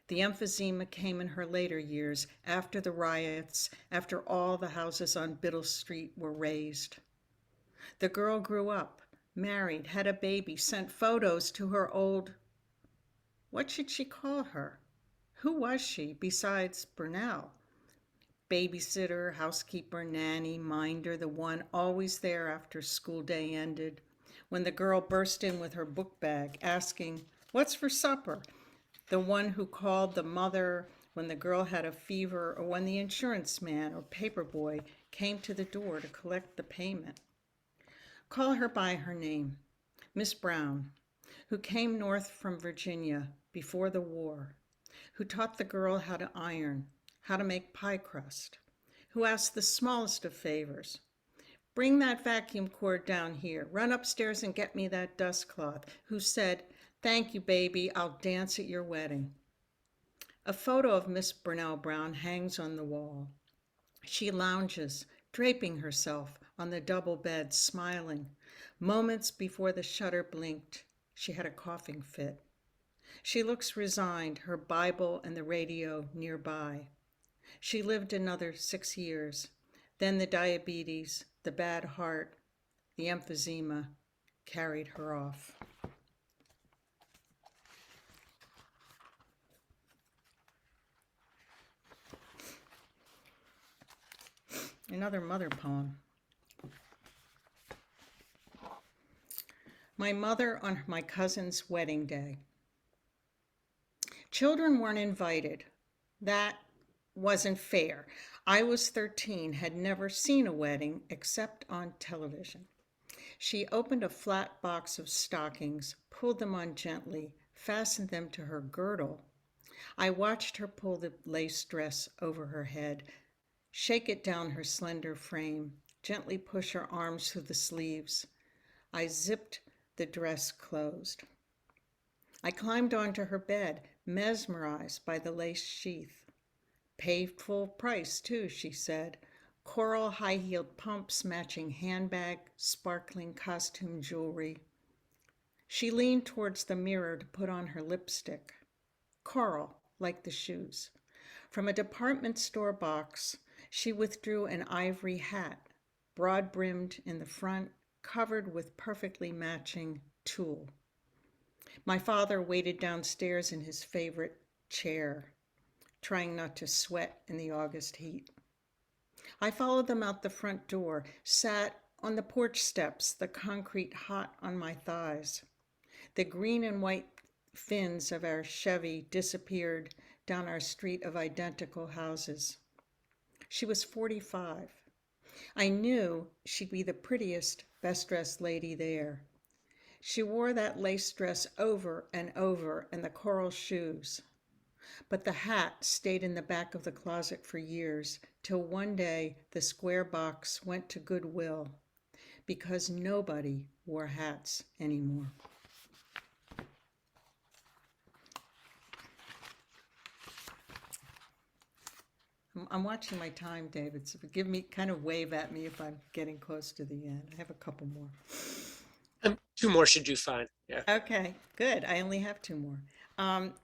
The emphysema came in her later years, after the riots, after all the houses on Biddle Street were razed. The girl grew up, married, had a baby, sent photos to her old... What should she call her? Who was she besides Burnell? Babysitter, housekeeper, nanny, minder, the one always there after school day ended, when the girl burst in with her book bag, asking, "What's for supper?" The one who called the mother when the girl had a fever, or when the insurance man or paper boy came to the door to collect the payment. Call her by her name, Miss Brown, who came north from Virginia before the war, who taught the girl how to iron, how to make pie crust, who asked the smallest of favors. Bring that vacuum cord down here, run upstairs and get me that dust cloth, who said, "Thank you, baby, I'll dance at your wedding." A photo of Miss Burnell Brown hangs on the wall. She lounges, draping herself on the double bed, smiling. Moments before the shutter blinked, she had a coughing fit. She looks resigned, her Bible and the radio nearby. She lived another 6 years. Then the diabetes, the bad heart, the emphysema carried her off. Another mother poem. My mother on my cousin's wedding day. Children weren't invited. That wasn't fair. I was 13, had never seen a wedding except on television. She opened a flat box of stockings, pulled them on gently, fastened them to her girdle. I watched her pull the lace dress over her head, shake it down her slender frame, gently push her arms through the sleeves. I zipped the dress closed. I climbed onto her bed, mesmerized by the lace sheath. Paid full price, too, she said. Coral high-heeled pumps matching handbag, sparkling costume jewelry. She leaned towards the mirror to put on her lipstick. Coral, like the shoes. From a department store box, she withdrew an ivory hat, broad-brimmed in the front, covered with perfectly matching tulle. My father waited downstairs in his favorite chair, trying not to sweat in the August heat. I followed them out the front door, sat on the porch steps, the concrete hot on my thighs. The green and white fins of our Chevy disappeared down our street of identical houses. She was 45. I knew she'd be the prettiest, best-dressed lady there. She wore that lace dress over and over and the coral shoes. But the hat stayed in the back of the closet for years, till one day the square box went to Goodwill because nobody wore hats anymore. I'm watching my time, David, so kind of wave at me if I'm getting close to the end. I have a couple more. 2 more should do fine. Yeah. Okay, good. I only have 2 more.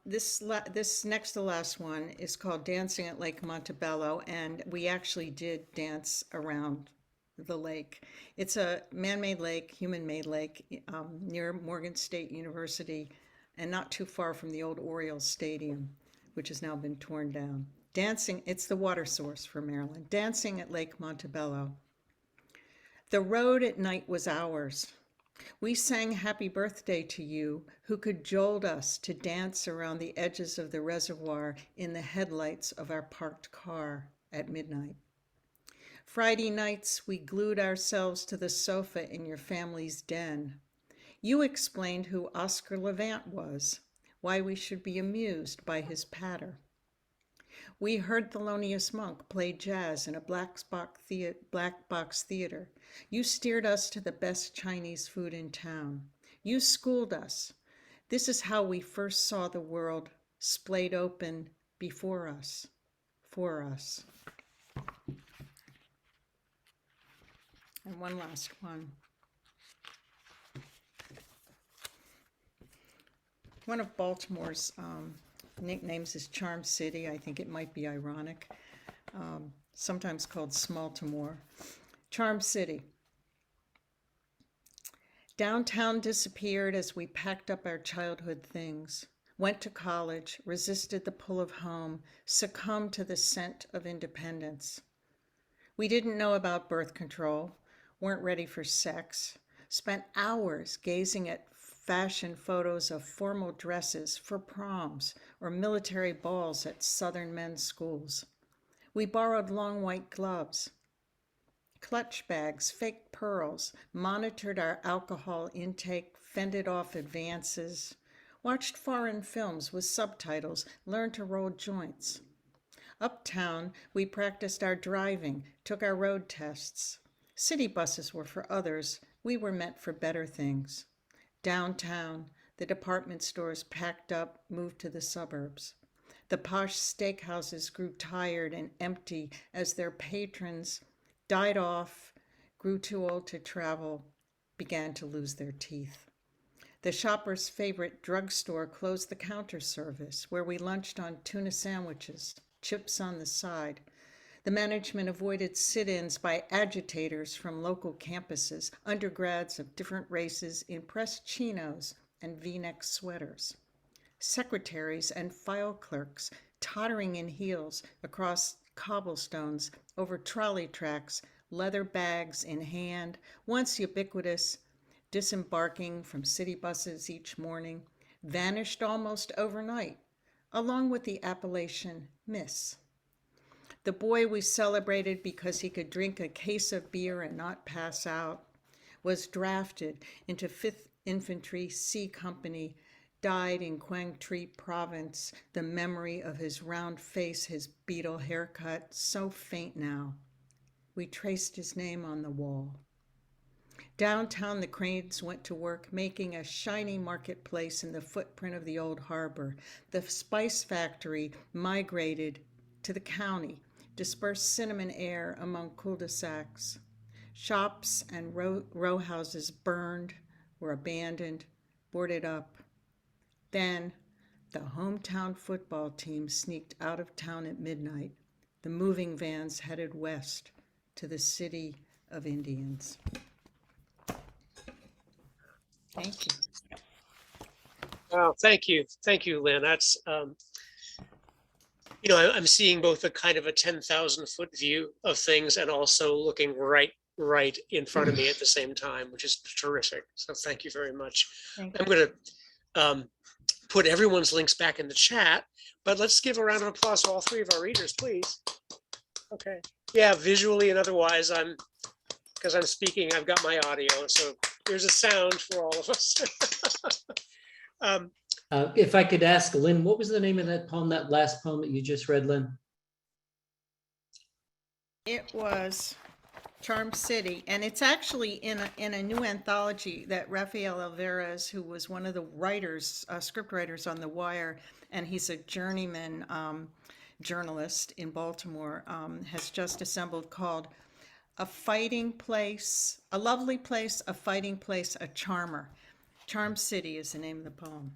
This next to last one is called Dancing at Lake Montebello, and we actually did dance around the lake. It's a man-made lake, human-made lake, near Morgan State University, and not too far from the old Orioles Stadium, which has now been torn down. It's the water source for Maryland. Dancing at Lake Montebello. The road at night was ours. We sang happy birthday to you, who cajoled us to dance around the edges of the reservoir in the headlights of our parked car at midnight. Friday nights, we glued ourselves to the sofa in your family's den. You explained who Oscar Levant was, why we should be amused by his patter. We heard Thelonious Monk play jazz in a black box theater. You steered us to the best Chinese food in town. You schooled us. This is how we first saw the world splayed open before us, for us. And one last one. One of Baltimore's nicknames is Charm City. I think it might be ironic. Sometimes called Smaltimore. Charm City. Downtown disappeared as we packed up our childhood things, went to college, resisted the pull of home, succumbed to the scent of independence. We didn't know about birth control, weren't ready for sex, spent hours gazing at fashion photos of formal dresses for proms or military balls at Southern men's schools. We borrowed long white gloves, clutch bags, fake pearls, monitored our alcohol intake, fended off advances, watched foreign films with subtitles, learned to roll joints. Uptown, we practiced our driving, took our road tests. City buses were for others. We were meant for better things. Downtown, the department stores packed up, moved to the suburbs. The posh steakhouses grew tired and empty as their patrons died off, grew too old to travel, began to lose their teeth. The shopper's favorite drugstore closed the counter service, where we lunched on tuna sandwiches, chips on the side. The management avoided sit-ins by agitators from local campuses, undergrads of different races in pressed chinos and V-neck sweaters. Secretaries and file clerks tottering in heels across cobblestones, over trolley tracks, leather bags in hand, once ubiquitous, disembarking from city buses each morning, vanished almost overnight, along with the appellation Miss. The boy we celebrated because he could drink a case of beer and not pass out was drafted into 5th Infantry C Company, died in Quang Tri Province, the memory of his round face, his beetle haircut, so faint now. We traced his name on the wall. Downtown, the cranes went to work making a shiny marketplace in the footprint of the old harbor. The spice factory migrated to the county, dispersed cinnamon air among cul-de-sacs. Shops and row houses burned, were abandoned, boarded up. Then the hometown football team sneaked out of town at midnight. The moving vans headed west to the city of Indians. Thank you. Wow, thank you, Lynn. That's you know, I'm seeing both a kind of a 10,000-foot view of things and also looking right in front of me at the same time, which is terrific. So thank you very much. Thank I'm going to put everyone's links back in the chat, but let's give a round of applause to all three of our readers, please. Okay. Yeah, visually and otherwise, because I'm speaking, I've got my audio, so there's a sound for all of us. If I could ask Lynn, what was the name of that poem, that last poem that you just read, Lynn? It was Charm City, and it's actually in a new anthology that Rafael Alvarez, who was one of the writers, script writers on The Wire, and he's a journeyman journalist in Baltimore, has just assembled, called A Fighting Place, A Lovely Place, A Fighting Place, A Charmer. Charm City is the name of the poem.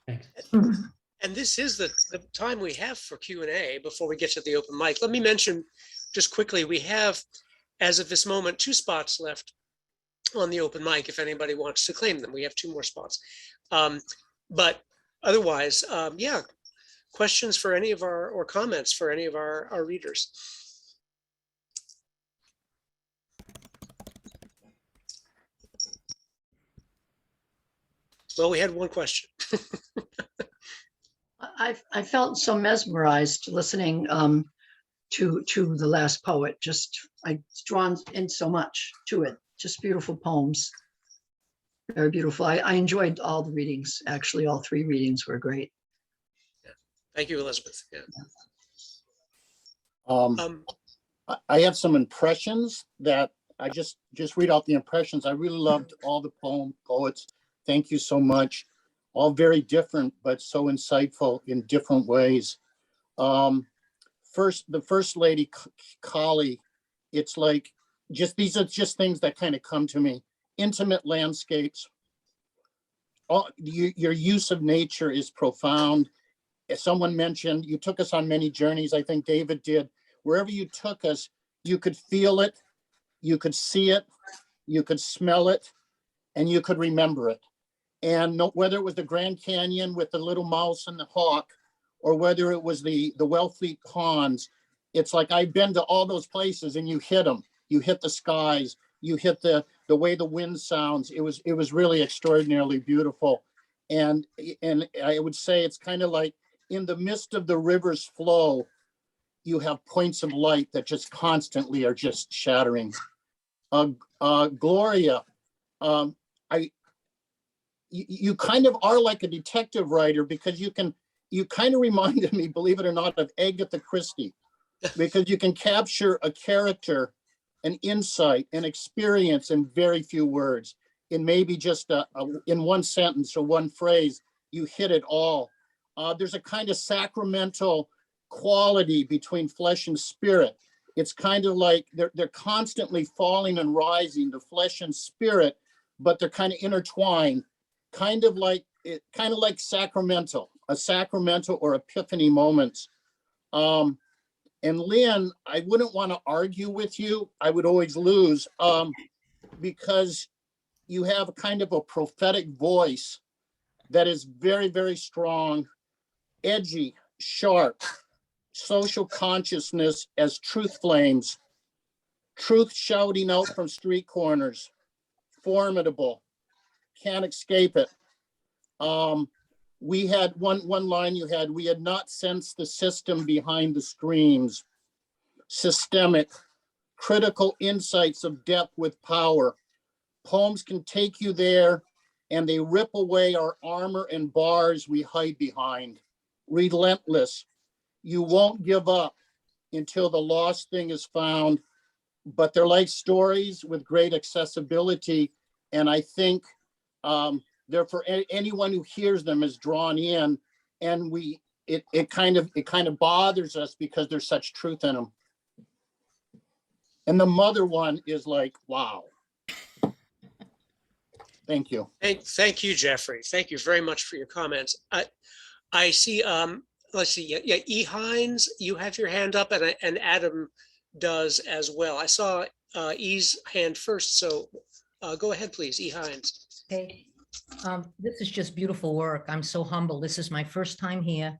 Thanks. And this is the time we have for Q&A before we get to the open mic. Let me mention just quickly, we have, as of this moment, 2 spots left on the open mic if anybody wants to claim them. We have 2 more spots. But otherwise, yeah, questions for any of our, or comments for any of our readers. Well, we had one question. I felt so mesmerized listening to the last poet. Just I drawn in so much to it. Just beautiful poems. Very beautiful. I enjoyed all the readings. Actually, all 3 readings were great. Yeah. Thank you, Elizabeth. Yeah. I have some impressions that I just read out the impressions. I really loved all the poets. Thank you so much. All very different, but so insightful in different ways. The first lady, Kali, it's like, these are just things that kind of come to me. Intimate landscapes. Your use of nature is profound. As someone mentioned, you took us on many journeys. I think David did. Wherever you took us, you could feel it, you could see it, you could smell it, and you could remember it. And whether it was the Grand Canyon with the little mouse and the hawk, or whether it was the Wellfleet ponds, it's like I've been to all those places and you hit them. You hit the skies, you hit the way the wind sounds. It was really extraordinarily beautiful. And I would say it's kind of like in the midst of the river's flow, you have points of light that just constantly are just shattering. Gloria, you kind of are like a detective writer, because you kind of reminded me, believe it or not, of Agatha Christie, because you can capture a character, an insight, an experience in very few words. In maybe just in one sentence or one phrase, you hit it all. There's a kind of sacramental quality between flesh and spirit. It's kind of like they're constantly falling and rising, the flesh and spirit, but they're kind of intertwined. Kind of like sacramental, a sacramental or epiphany moments. And Lynn, I wouldn't want to argue with you. I would always lose because you have kind of a prophetic voice that is very, very strong, edgy, sharp, social consciousness as truth flames, truth shouting out from street corners, formidable. Can't escape it. We had one line you had, we had not sensed the system behind the screams. Systemic, critical insights of depth with power. Poems can take you there and they rip away our armor and bars we hide behind. Relentless. You won't give up until the lost thing is found, but they're like stories with great accessibility. And I think they're for anyone who hears them is drawn in, and it kind of bothers us because there's such truth in them. And the mother one is like, wow. Thank you. Thank you, Jeffrey. Thank you very much for your comments. I see, let's see, yeah, E. Hines, you have your hand up, and Adam does as well. I saw E's hand first, so go ahead, please, E. Hines. Okay, This is just beautiful work. I'm so humble. This is my first time here.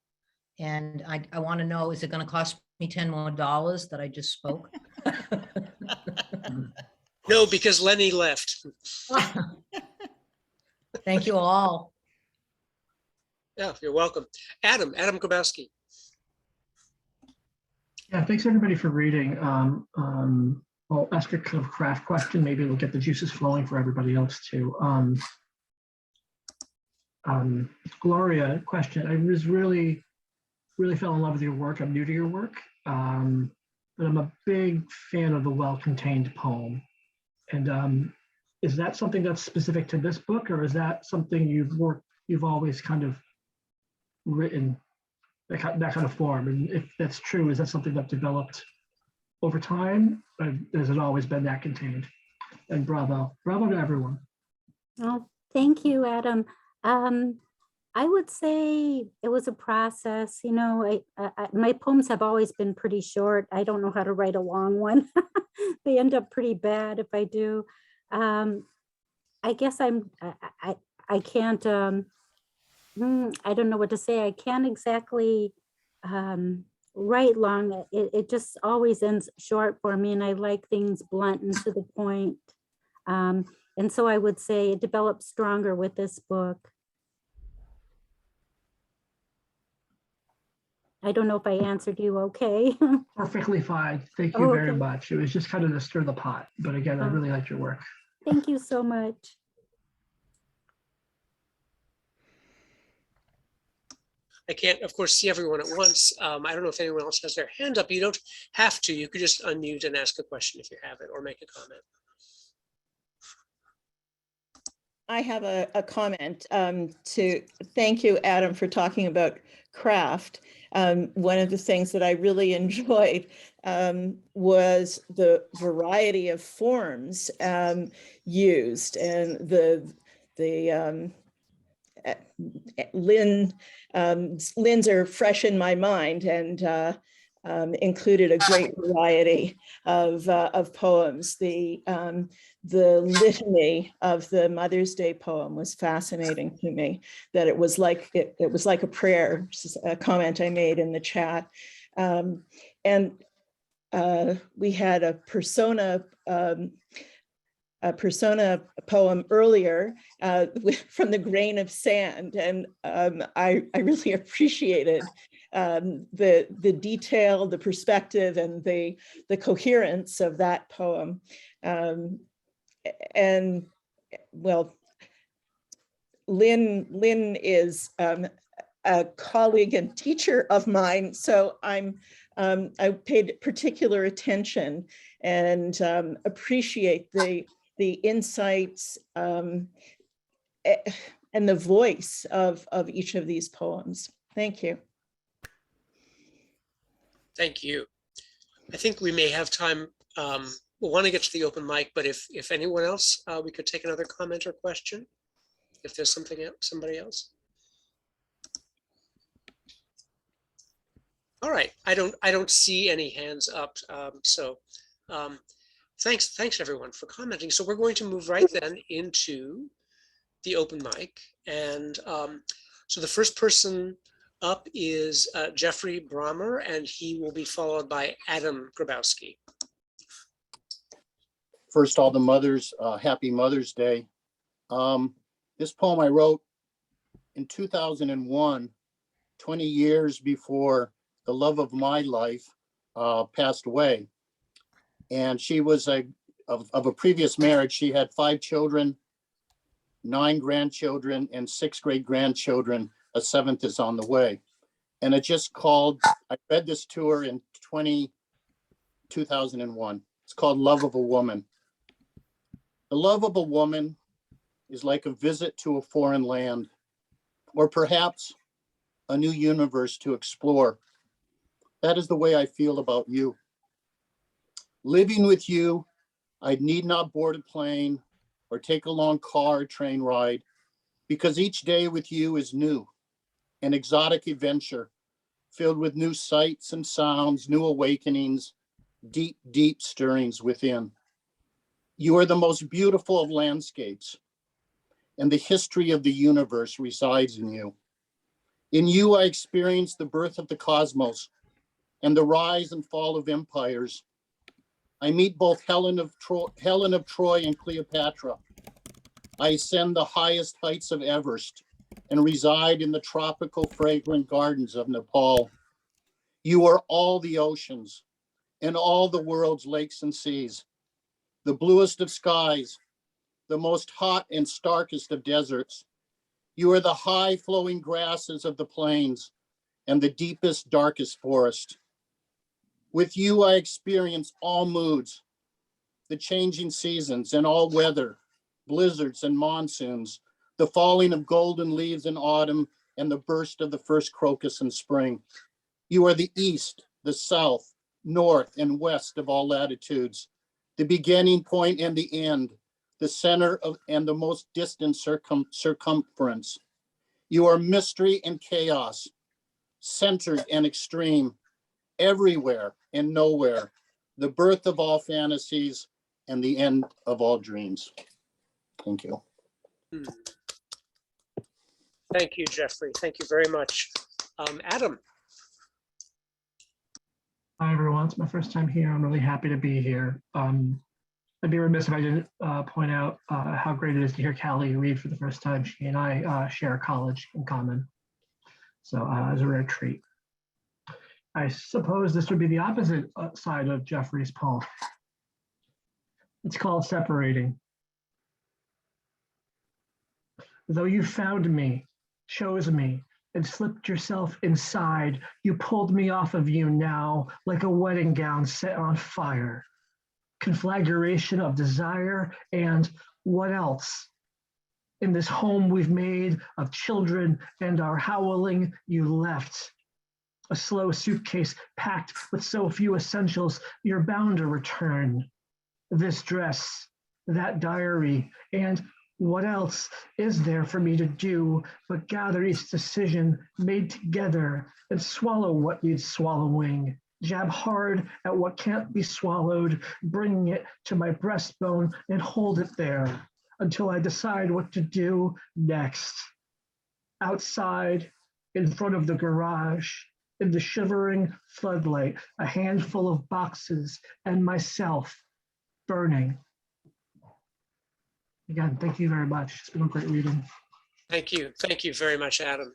And I want to know, is it going to cost me $10 more that I just spoke? No, because Lenny left. Thank you all. Yeah, you're welcome. Adam Grabowski. Yeah, thanks everybody for reading. I'll ask a kind of craft question. Maybe it'll get the juices flowing for everybody else too. Gloria, question. I was really fell in love with your work. I'm new to your work, but I'm a big fan of the well-contained poem. And is that something that's specific to this book, or is that something you've always kind of written that kind of form? And if that's true, is that something that developed over time, or has it always been that contained? And bravo to everyone. Oh, thank you, Adam. I would say it was a process. You know, my poems have always been pretty short. I don't know how to write a long one. They end up pretty bad if I do. I guess I can't, I don't know what to say. I can't exactly write long. It just always ends short for me, and I like things blunt and to the point. And so I would say it developed stronger with this book. I don't know if I answered you okay. Perfectly fine. Thank you Oh, very okay. much. It was just kind of to stir the pot. But again, I really liked your work. Thank you so much. I can't, of course, see everyone at once. I don't know if anyone else has their hand up. You don't have to. You could just unmute and ask a question if you have it, or make a comment. I have a comment to thank you, Adam, for talking about craft. One of the things that I really enjoyed was the variety of forms used, and the Lynne's are fresh in my mind, and included a great variety of poems. The litany of the Mother's Day poem was fascinating to me, that it was like a prayer, a comment I made in the chat. And we had a persona poem earlier from the grain of sand, and I really appreciated the detail, the perspective, and the coherence of that poem. And well, Lynne is a colleague and teacher of mine, so I paid particular attention and appreciate the insights and the voice of each of these poems. Thank you. Thank you. I think we may have time. We'll want to get to the open mic, but if anyone else, we could take another comment or question. If there's something else, somebody else. All right, I don't see any hands up. Thanks everyone for commenting. So we're going to move right then into the open mic, and so the first person up is Jeffrey Brommer, and he will be followed by Adam Grabowski. First, all the mothers, happy Mother's Day. This poem I wrote in 2001, 20 years before the love of my life passed away. And she was of a previous marriage. She had 5 children, 9 grandchildren, and 6 great-grandchildren. A 7th is on the way. And it just called, I read this to her in 2001. It's called Love of a Woman. The love of a woman is like a visit to a foreign land, or perhaps a new universe to explore. That is the way I feel about you. Living with you, I need not board a plane or take a long car or train ride, because each day with you is new, an exotic adventure filled with new sights and sounds, new awakenings, deep, deep stirrings within. You are the most beautiful of landscapes, and the history of the universe resides in you. In you, I experience the birth of the cosmos and the rise and fall of empires. I meet both Helen of Troy and Cleopatra. I ascend the highest heights of Everest and reside in the tropical fragrant gardens of Nepal. You are all the oceans and all the world's lakes and seas, the bluest of skies, the most hot and starkest of deserts. You are the high flowing grasses of the plains and the deepest, darkest forest. With you, I experience all moods, the changing seasons and all weather, blizzards and monsoons, the falling of golden leaves in autumn and the burst of the first crocus in spring. You are the east, the south, north, and west of all latitudes, the beginning point and the end, the center of and the most distant circumference. You are mystery and chaos, centered and extreme, everywhere and nowhere, the birth of all fantasies and the end of all dreams. Thank you. Thank you, Jeffrey. Thank you very much. Adam. Hi, everyone. It's my first time here. I'm really happy to be here. I'd be remiss if I didn't point out how great it is to hear Callie read for the first time. She and I share a college in common. So it's a rare treat. I suppose this would be the opposite side of Jeffrey's poem. It's called Separating. Though you found me, chose me, and slipped yourself inside, you pulled me off of you now like a wedding gown set on fire. Conflagration of desire and what else? In this home we've made of children and our howling, you left. A slow suitcase packed with so few essentials, you're bound to return. This dress, that diary, and what else is there for me to do but gather each decision made together and swallow what needs swallowing, jab hard at what can't be swallowed, bringing it to my breastbone and hold it there until I decide what to do next. Outside, in front of the garage, in the shivering floodlight, a handful of boxes and myself burning. Again, thank you very much. It's been a great reading. Thank you. Thank you very much, Adam.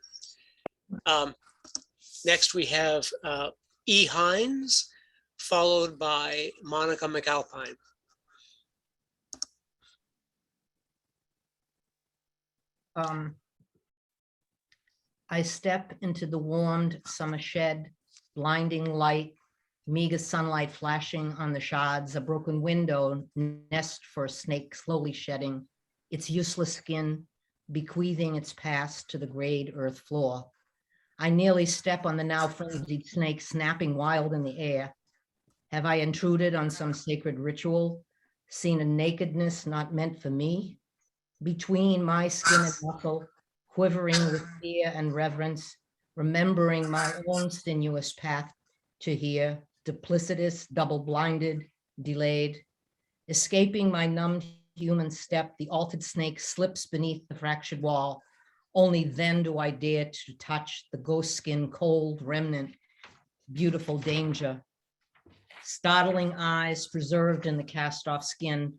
Next, we have E. Hines, followed by Monica McAlpine. I step into the warmed summer shed, blinding light, meager sunlight flashing on the shards, a broken window, nest for a snake slowly shedding its useless skin, bequeathing its past to the grayed earth floor. I nearly step on the now frenzied snake snapping wild in the air. Have I intruded on some sacred ritual, seen a nakedness not meant for me? Between my skin and muscle, quivering with fear and reverence, remembering my own sinuous path to here, duplicitous, double-blinded, delayed, escaping my numbed human step, the altered snake slips beneath the fractured wall. Only then do I dare to touch the ghost skin, cold remnant, beautiful danger. Startling eyes preserved in the cast-off skin,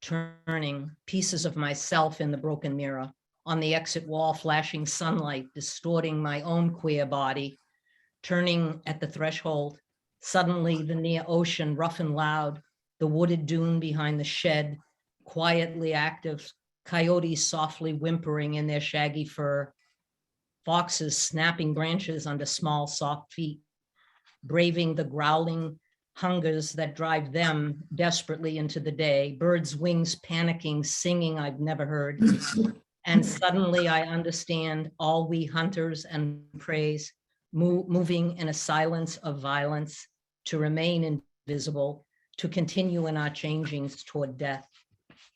turning pieces of myself in the broken mirror. On the exit wall, flashing sunlight, distorting my own queer body, turning at the threshold. Suddenly, the near ocean, rough and loud, the wooded dune behind the shed, quietly active, coyotes softly whimpering in their shaggy fur, foxes snapping branches under small, soft feet, braving the growling hungers that drive them desperately into the day, birds' wings panicking, singing I've never heard. And suddenly I understand all we hunters and preys, moving in a silence of violence, to remain invisible, to continue in our changings toward death.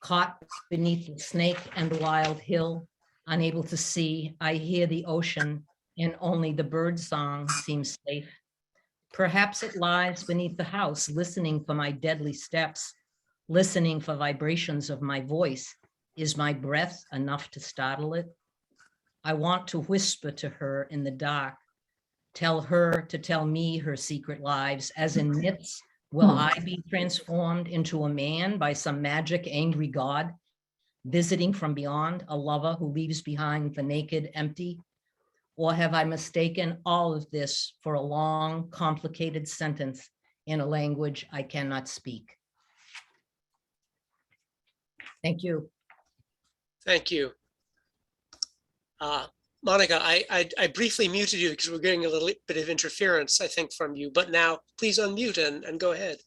Caught beneath the snake and the wild hill, unable to see, I hear the ocean, and only the bird song seems safe. Perhaps it lies beneath the house, listening for my deadly steps, listening for vibrations of my voice, Is my breath enough to startle it? I want to whisper to her in the dark, tell her to tell me her secret lives, as in myths. Will I be transformed into a man by some magic angry god, visiting from beyond, a lover who leaves behind the naked empty? Or have I mistaken all of this for a long, complicated sentence in a language I cannot speak? Thank you. Thank you. Monica, I briefly muted you because we're getting a little bit of interference, I think, from you, but now please unmute and go ahead.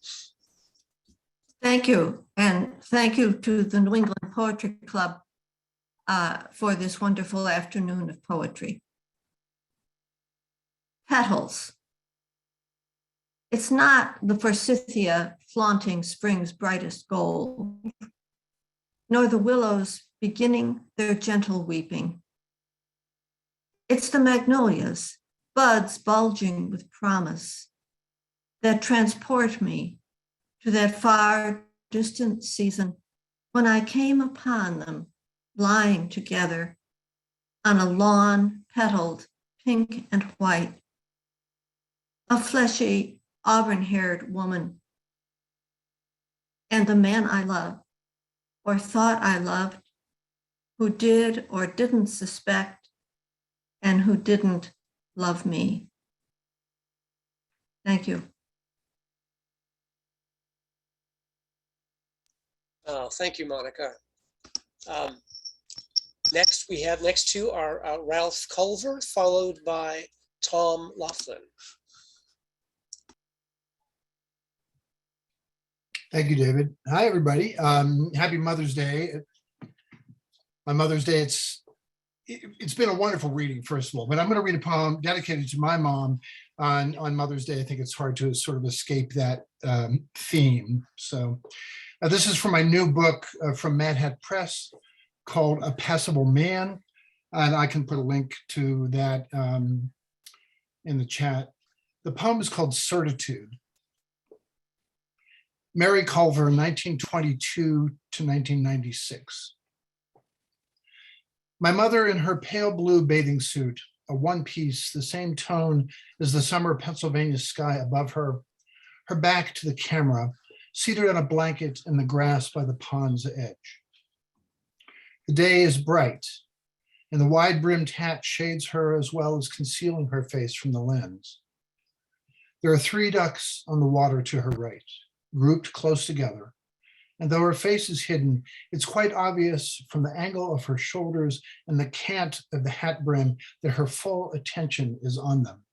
Thank you. And thank you to the New England Poetry Club for this wonderful afternoon of poetry. Petals. It's not the forsythia flaunting spring's brightest gold, nor the willows beginning their gentle weeping. It's the magnolias, buds bulging with promise, that transport me to that far distant season when I came upon them lying together on a lawn petaled pink and white, a fleshy auburn-haired woman, and the man I loved or thought I loved, who did or didn't suspect and who didn't love me. Thank you. Oh, thank you, Monica. Next two are Ralph Culver, followed by Tom Laughlin. Thank you, David. Hi, everybody. Happy Mother's Day. My Mother's Day, it's been a wonderful reading, first of all, but I'm going to read a poem dedicated to my mom on Mother's Day. I think it's hard to sort of escape that theme. So this is from my new book from Mad Hat Press called A Passable Man. And I can put a link to that in the chat. The poem is called Certitude. Mary Culver, 1922 to 1996. My mother in her pale blue bathing suit, a one piece, the same tone as the summer Pennsylvania sky above her, her back to the camera, seated on a blanket in the grass by the pond's edge. The day is bright, and the wide-brimmed hat shades her as well as concealing her face from the lens. There are 3 ducks on the water to her right, grouped close together, and though her face is hidden, it's quite obvious from the angle of her shoulders and the cant of the hat brim that her full attention is on them.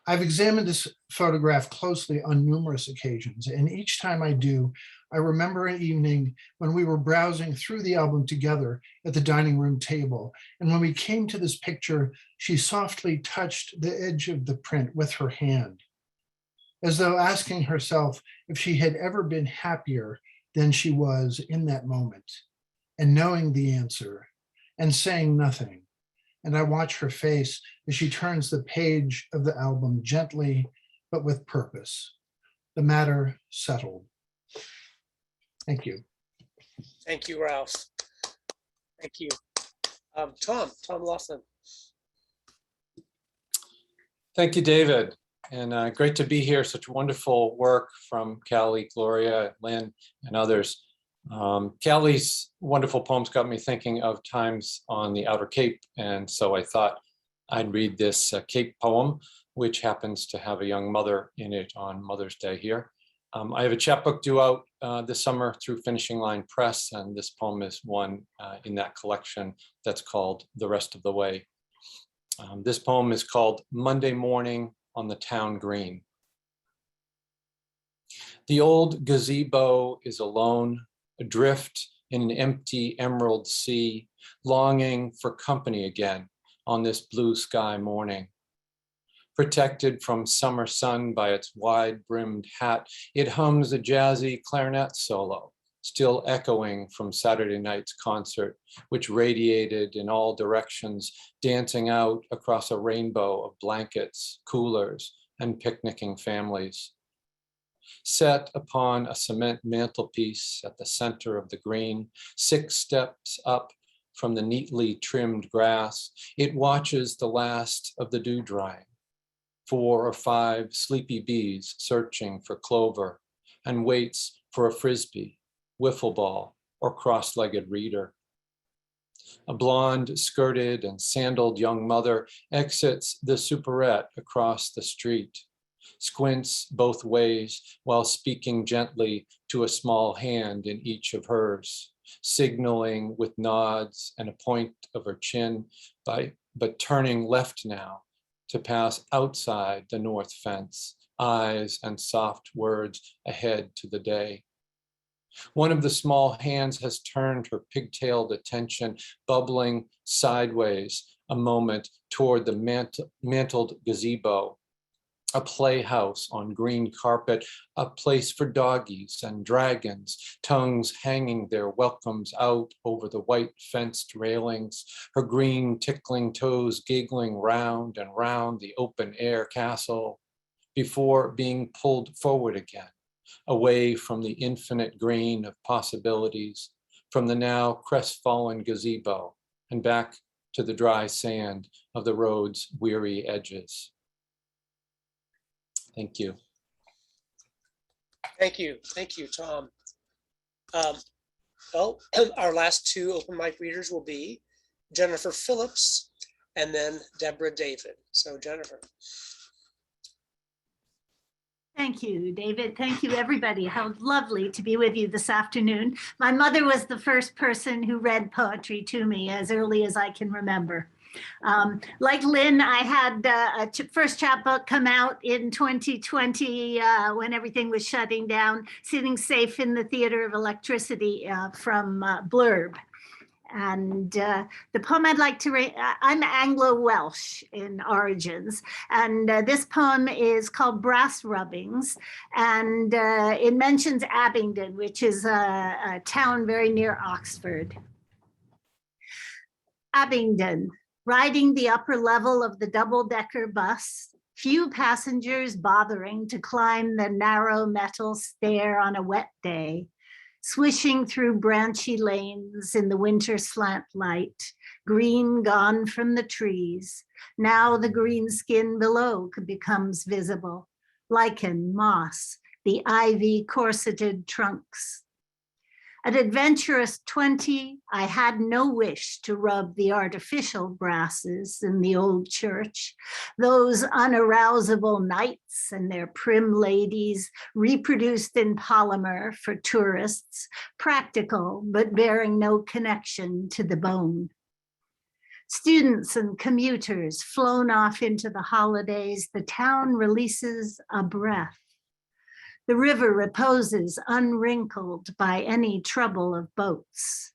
I've examined this photograph closely on numerous occasions, and each time I do, I remember an evening when we were browsing through the album together at the dining room table, and when we came to this picture, she softly touched the edge of the print with her hand, as though asking herself if she had ever been happier than she was in that moment, and knowing the answer and saying nothing. And I watch her face as she turns the page of the album gently, but with purpose. The matter settled. Thank you. Thank you, Ralph. Thank you. Tom Laughlin. Thank you, David. And great to be here. Such wonderful work from Callie, Gloria, Lynne, and others. Callie's wonderful poems got me thinking of times on the Outer Cape. And so I thought I'd read this Cape poem, which happens to have a young mother in it on Mother's Day here. I have a chapbook due out this summer through Finishing Line Press, and this poem is one in that collection that's called The Rest of the Way. This poem is called Monday Morning on the Town Green. The old gazebo is alone, adrift in an empty emerald sea, longing for company again on this blue sky morning. Protected from summer sun by its wide-brimmed hat, it hums a jazzy clarinet solo, still echoing from Saturday night's concert, which radiated in all directions, dancing out across a rainbow of blankets, coolers, and picnicking families. set upon a cement mantelpiece at the center of the green, 6 steps up from the neatly trimmed grass, it watches the last of the dew drying. 4 or 5 sleepy bees searching for clover, and waits for a frisbee, wiffle ball, or cross-legged reader. A blonde, skirted, and sandaled young mother exits the superette across the street, squints both ways while speaking gently to a small hand in each of hers, signaling with nods and a point of her chin, but turning left now to pass outside the north fence, eyes and soft words ahead to the day. One of the small hands has turned her pigtailed attention, bubbling sideways a moment toward the mantled gazebo, a playhouse on green carpet, a place for doggies and dragons, tongues hanging their welcomes out over the white fenced railings, her green tickling toes giggling round and round the open air castle before being pulled forward again, away from the infinite green of possibilities, from the now crestfallen gazebo and back to the dry sand of the road's weary edges. Thank you. Thank you, Tom. Well, our last 2 open mic readers will be Jennifer Phillips and then Deborah David. So Jennifer. Thank you, David. Thank you, everybody. How lovely to be with you this afternoon. My mother was the first person who read poetry to me as early as I can remember. Like Lynn, I had a first chapbook come out in 2020 when everything was shutting down, Sitting Safe in the Theater of Electricity from Blurb. And the poem I'd like to read, I'm Anglo-Welsh in origins, and this poem is called Brass Rubbings, and it mentions Abingdon, which is a town very near Oxford. Abingdon, riding the upper level of the double-decker bus, few passengers bothering to climb the narrow metal stair on a wet day, swishing through branchy lanes in the winter slant light, green gone from the trees. Now the green skin below becomes visible, lichen, moss, the ivy corseted trunks. At adventurous 20, I had no wish to rub the artificial brasses in the old church, those unarousable knights and their prim ladies reproduced in polymer for tourists, practical but bearing no connection to the bone. Students and commuters flown off into the holidays, the town releases a breath. The river reposes unwrinkled by any trouble of boats.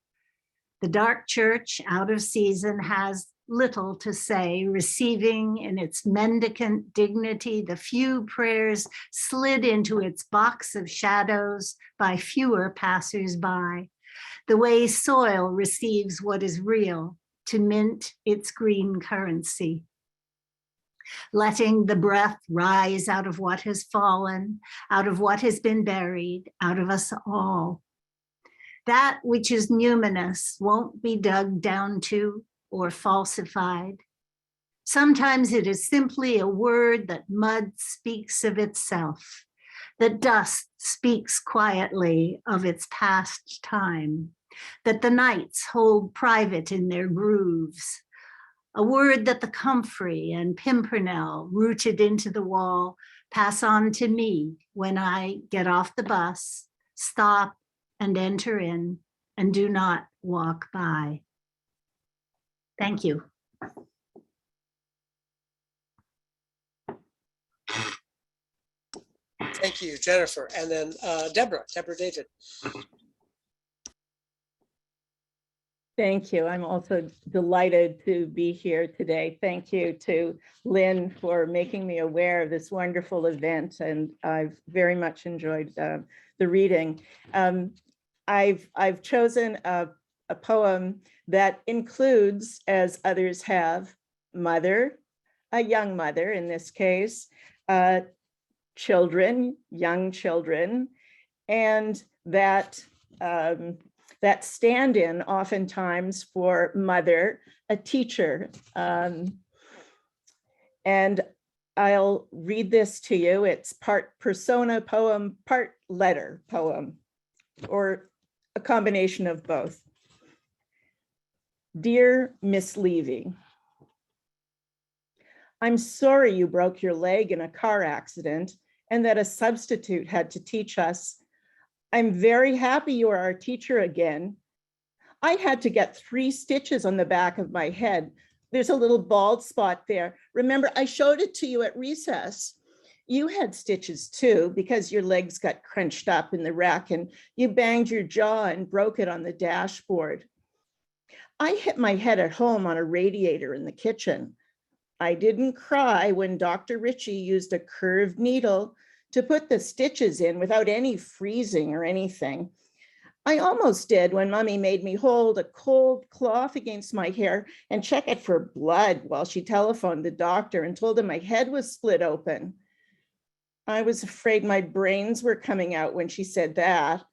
The dark church, out of season, has little to say, receiving in its mendicant dignity the few prayers slid into its box of shadows by fewer passers-by, the way soil receives what is real to mint its green currency. Letting the breath rise out of what has fallen, out of what has been buried, out of us all. That which is numinous won't be dug down to or falsified. Sometimes it is simply a word that mud speaks of itself, that dust speaks quietly of its past time, that the nights hold private in their grooves. A word that the comfrey and pimpernel rooted into the wall pass on to me when I get off the bus, stop and enter in, and do not walk by. Thank you. Thank you, Jennifer. And then Deborah David. Thank you. I'm also delighted to be here today. Thank you to Lynne for making me aware of this wonderful event, and I've very much enjoyed the reading. I've chosen a poem that includes, as others have, mother, a young mother in this case, children, young children, and that that stand-in oftentimes for mother, a teacher. And I'll read this to you. It's part persona poem, part letter poem, or a combination of both. Dear Miss Levy, I'm sorry you broke your leg in a car accident and that a substitute had to teach us. I'm very happy you are our teacher again. I had to get 3 stitches on the back of my head. There's a little bald spot there. Remember, I showed it to you at recess. You had stitches too because your legs got crunched up in the wreck and you banged your jaw and broke it on the dashboard. I hit my head at home on a radiator in the kitchen. I didn't cry when Dr. Ritchie used a curved needle to put the stitches in without any freezing or anything. I almost did when Mommy made me hold a cold cloth against my hair and check it for blood while she telephoned the doctor and told him my head was split open. I was afraid my brains were coming out when she said that.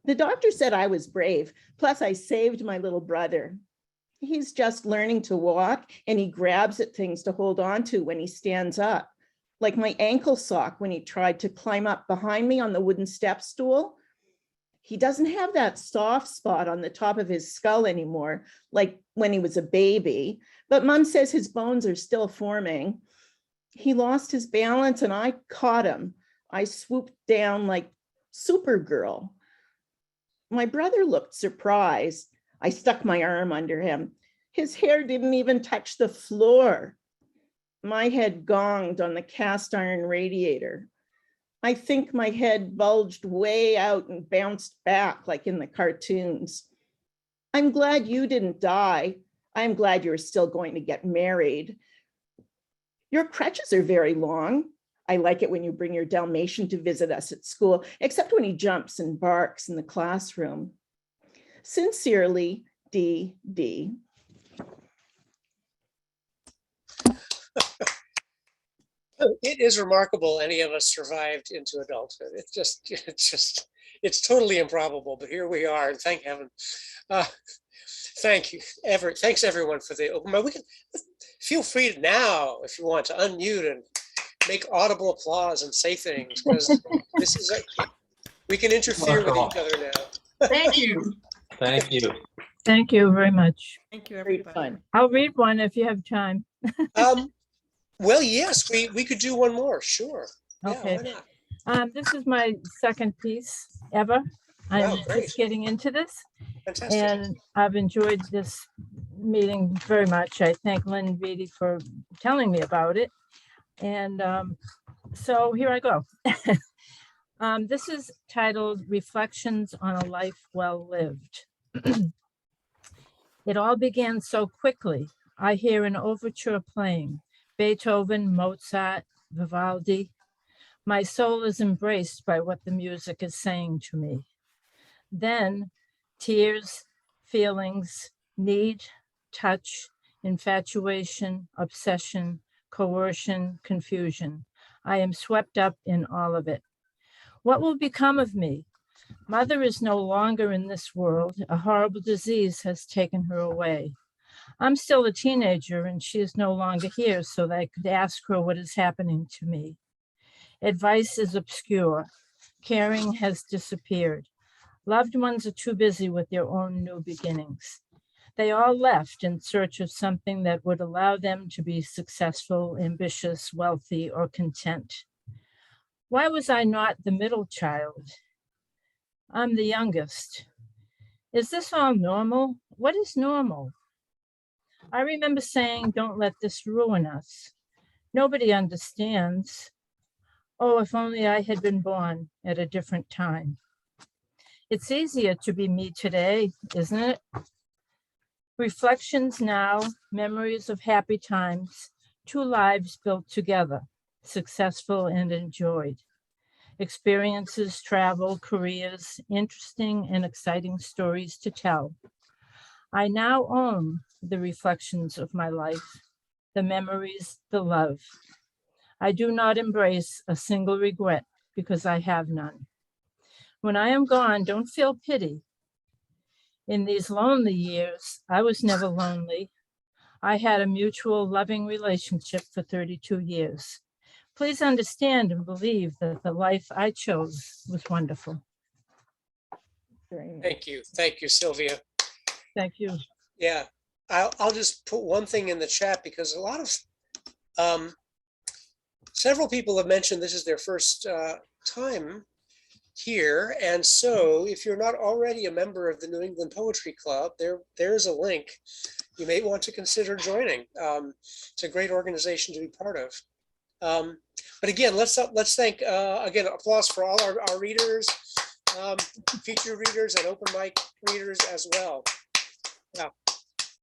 The doctor said I was brave, plus I saved my little brother. He's just learning to walk and he grabs at things to hold on to when he stands up, like my ankle sock when he tried to climb up behind me on the wooden step stool. He doesn't have that soft spot on the top of his skull anymore, like when he was a baby, but Mom says his bones are still forming. He lost his balance and I caught him. I swooped down like Supergirl. My brother looked surprised. I stuck my arm under him. His hair didn't even touch the floor. My head gonged on the cast iron radiator. I think my head bulged way out and bounced back like in the cartoons. I'm glad you didn't die. I'm glad you're still going to get married. Your crutches are very long. I like it when you bring your Dalmatian to visit us at school, except when he jumps and barks in the classroom. Sincerely, D.D. It is remarkable any of us survived into adulthood. It's totally improbable, but here we are, and thank heaven. Thank you, thanks everyone for the open mic. We can feel free now if you want to unmute and make audible applause and say things, because this is we can interfere with each other now. Thank you. Thank you. Thank you very much. Thank you, everybody. I'll read one if you have time. Well, yes, we could do one more, sure. Okay. Yeah, why not? This is my second piece ever. I'm just getting into this. Fantastic. And I've enjoyed this meeting very much. I thank Lynne and Viti for telling me about it. And so here I go. This is titled Reflections on a Life Well Lived. It all began so quickly. I hear an overture playing, Beethoven, Mozart, Vivaldi. My soul is embraced by what the music is saying to me. Then tears, feelings, need, touch, infatuation, obsession, coercion, confusion. I am swept up in all of it. What will become of me? Mother is no longer in this world. A horrible disease has taken her away. I'm still a teenager and she is no longer here so that I could ask her what is happening to me. Advice is obscure. Caring has disappeared. Loved ones are too busy with their own new beginnings. They all left in search of something that would allow them to be successful, ambitious, wealthy, or content. Why was I not the middle child? I'm the youngest. Is this all normal? What is normal? I remember saying, don't let this ruin us. Nobody understands. Oh, if only I had been born at a different time. It's easier to be me today, isn't it? Reflections now, memories of happy times, 2 lives built together, successful and enjoyed. Experiences, travel, careers, interesting and exciting stories to tell. I now own the reflections of my life, the memories, the love. I do not embrace a single regret because I have none. When I am gone, don't feel pity. In these lonely years, I was never lonely. I had a mutual loving relationship for 32 years. Please understand and believe that the life I chose was wonderful. Thank you, Sylvia. Thank you. Yeah, I'll just put one thing in the chat because a lot of, several people have mentioned this is their first time here. And so if you're not already a member of the New England Poetry Club, there's a link. You may want to consider joining. It's a great organization to be part of. But again, let's thank, again, applause for all our readers, featured readers and open mic readers as well. Yeah.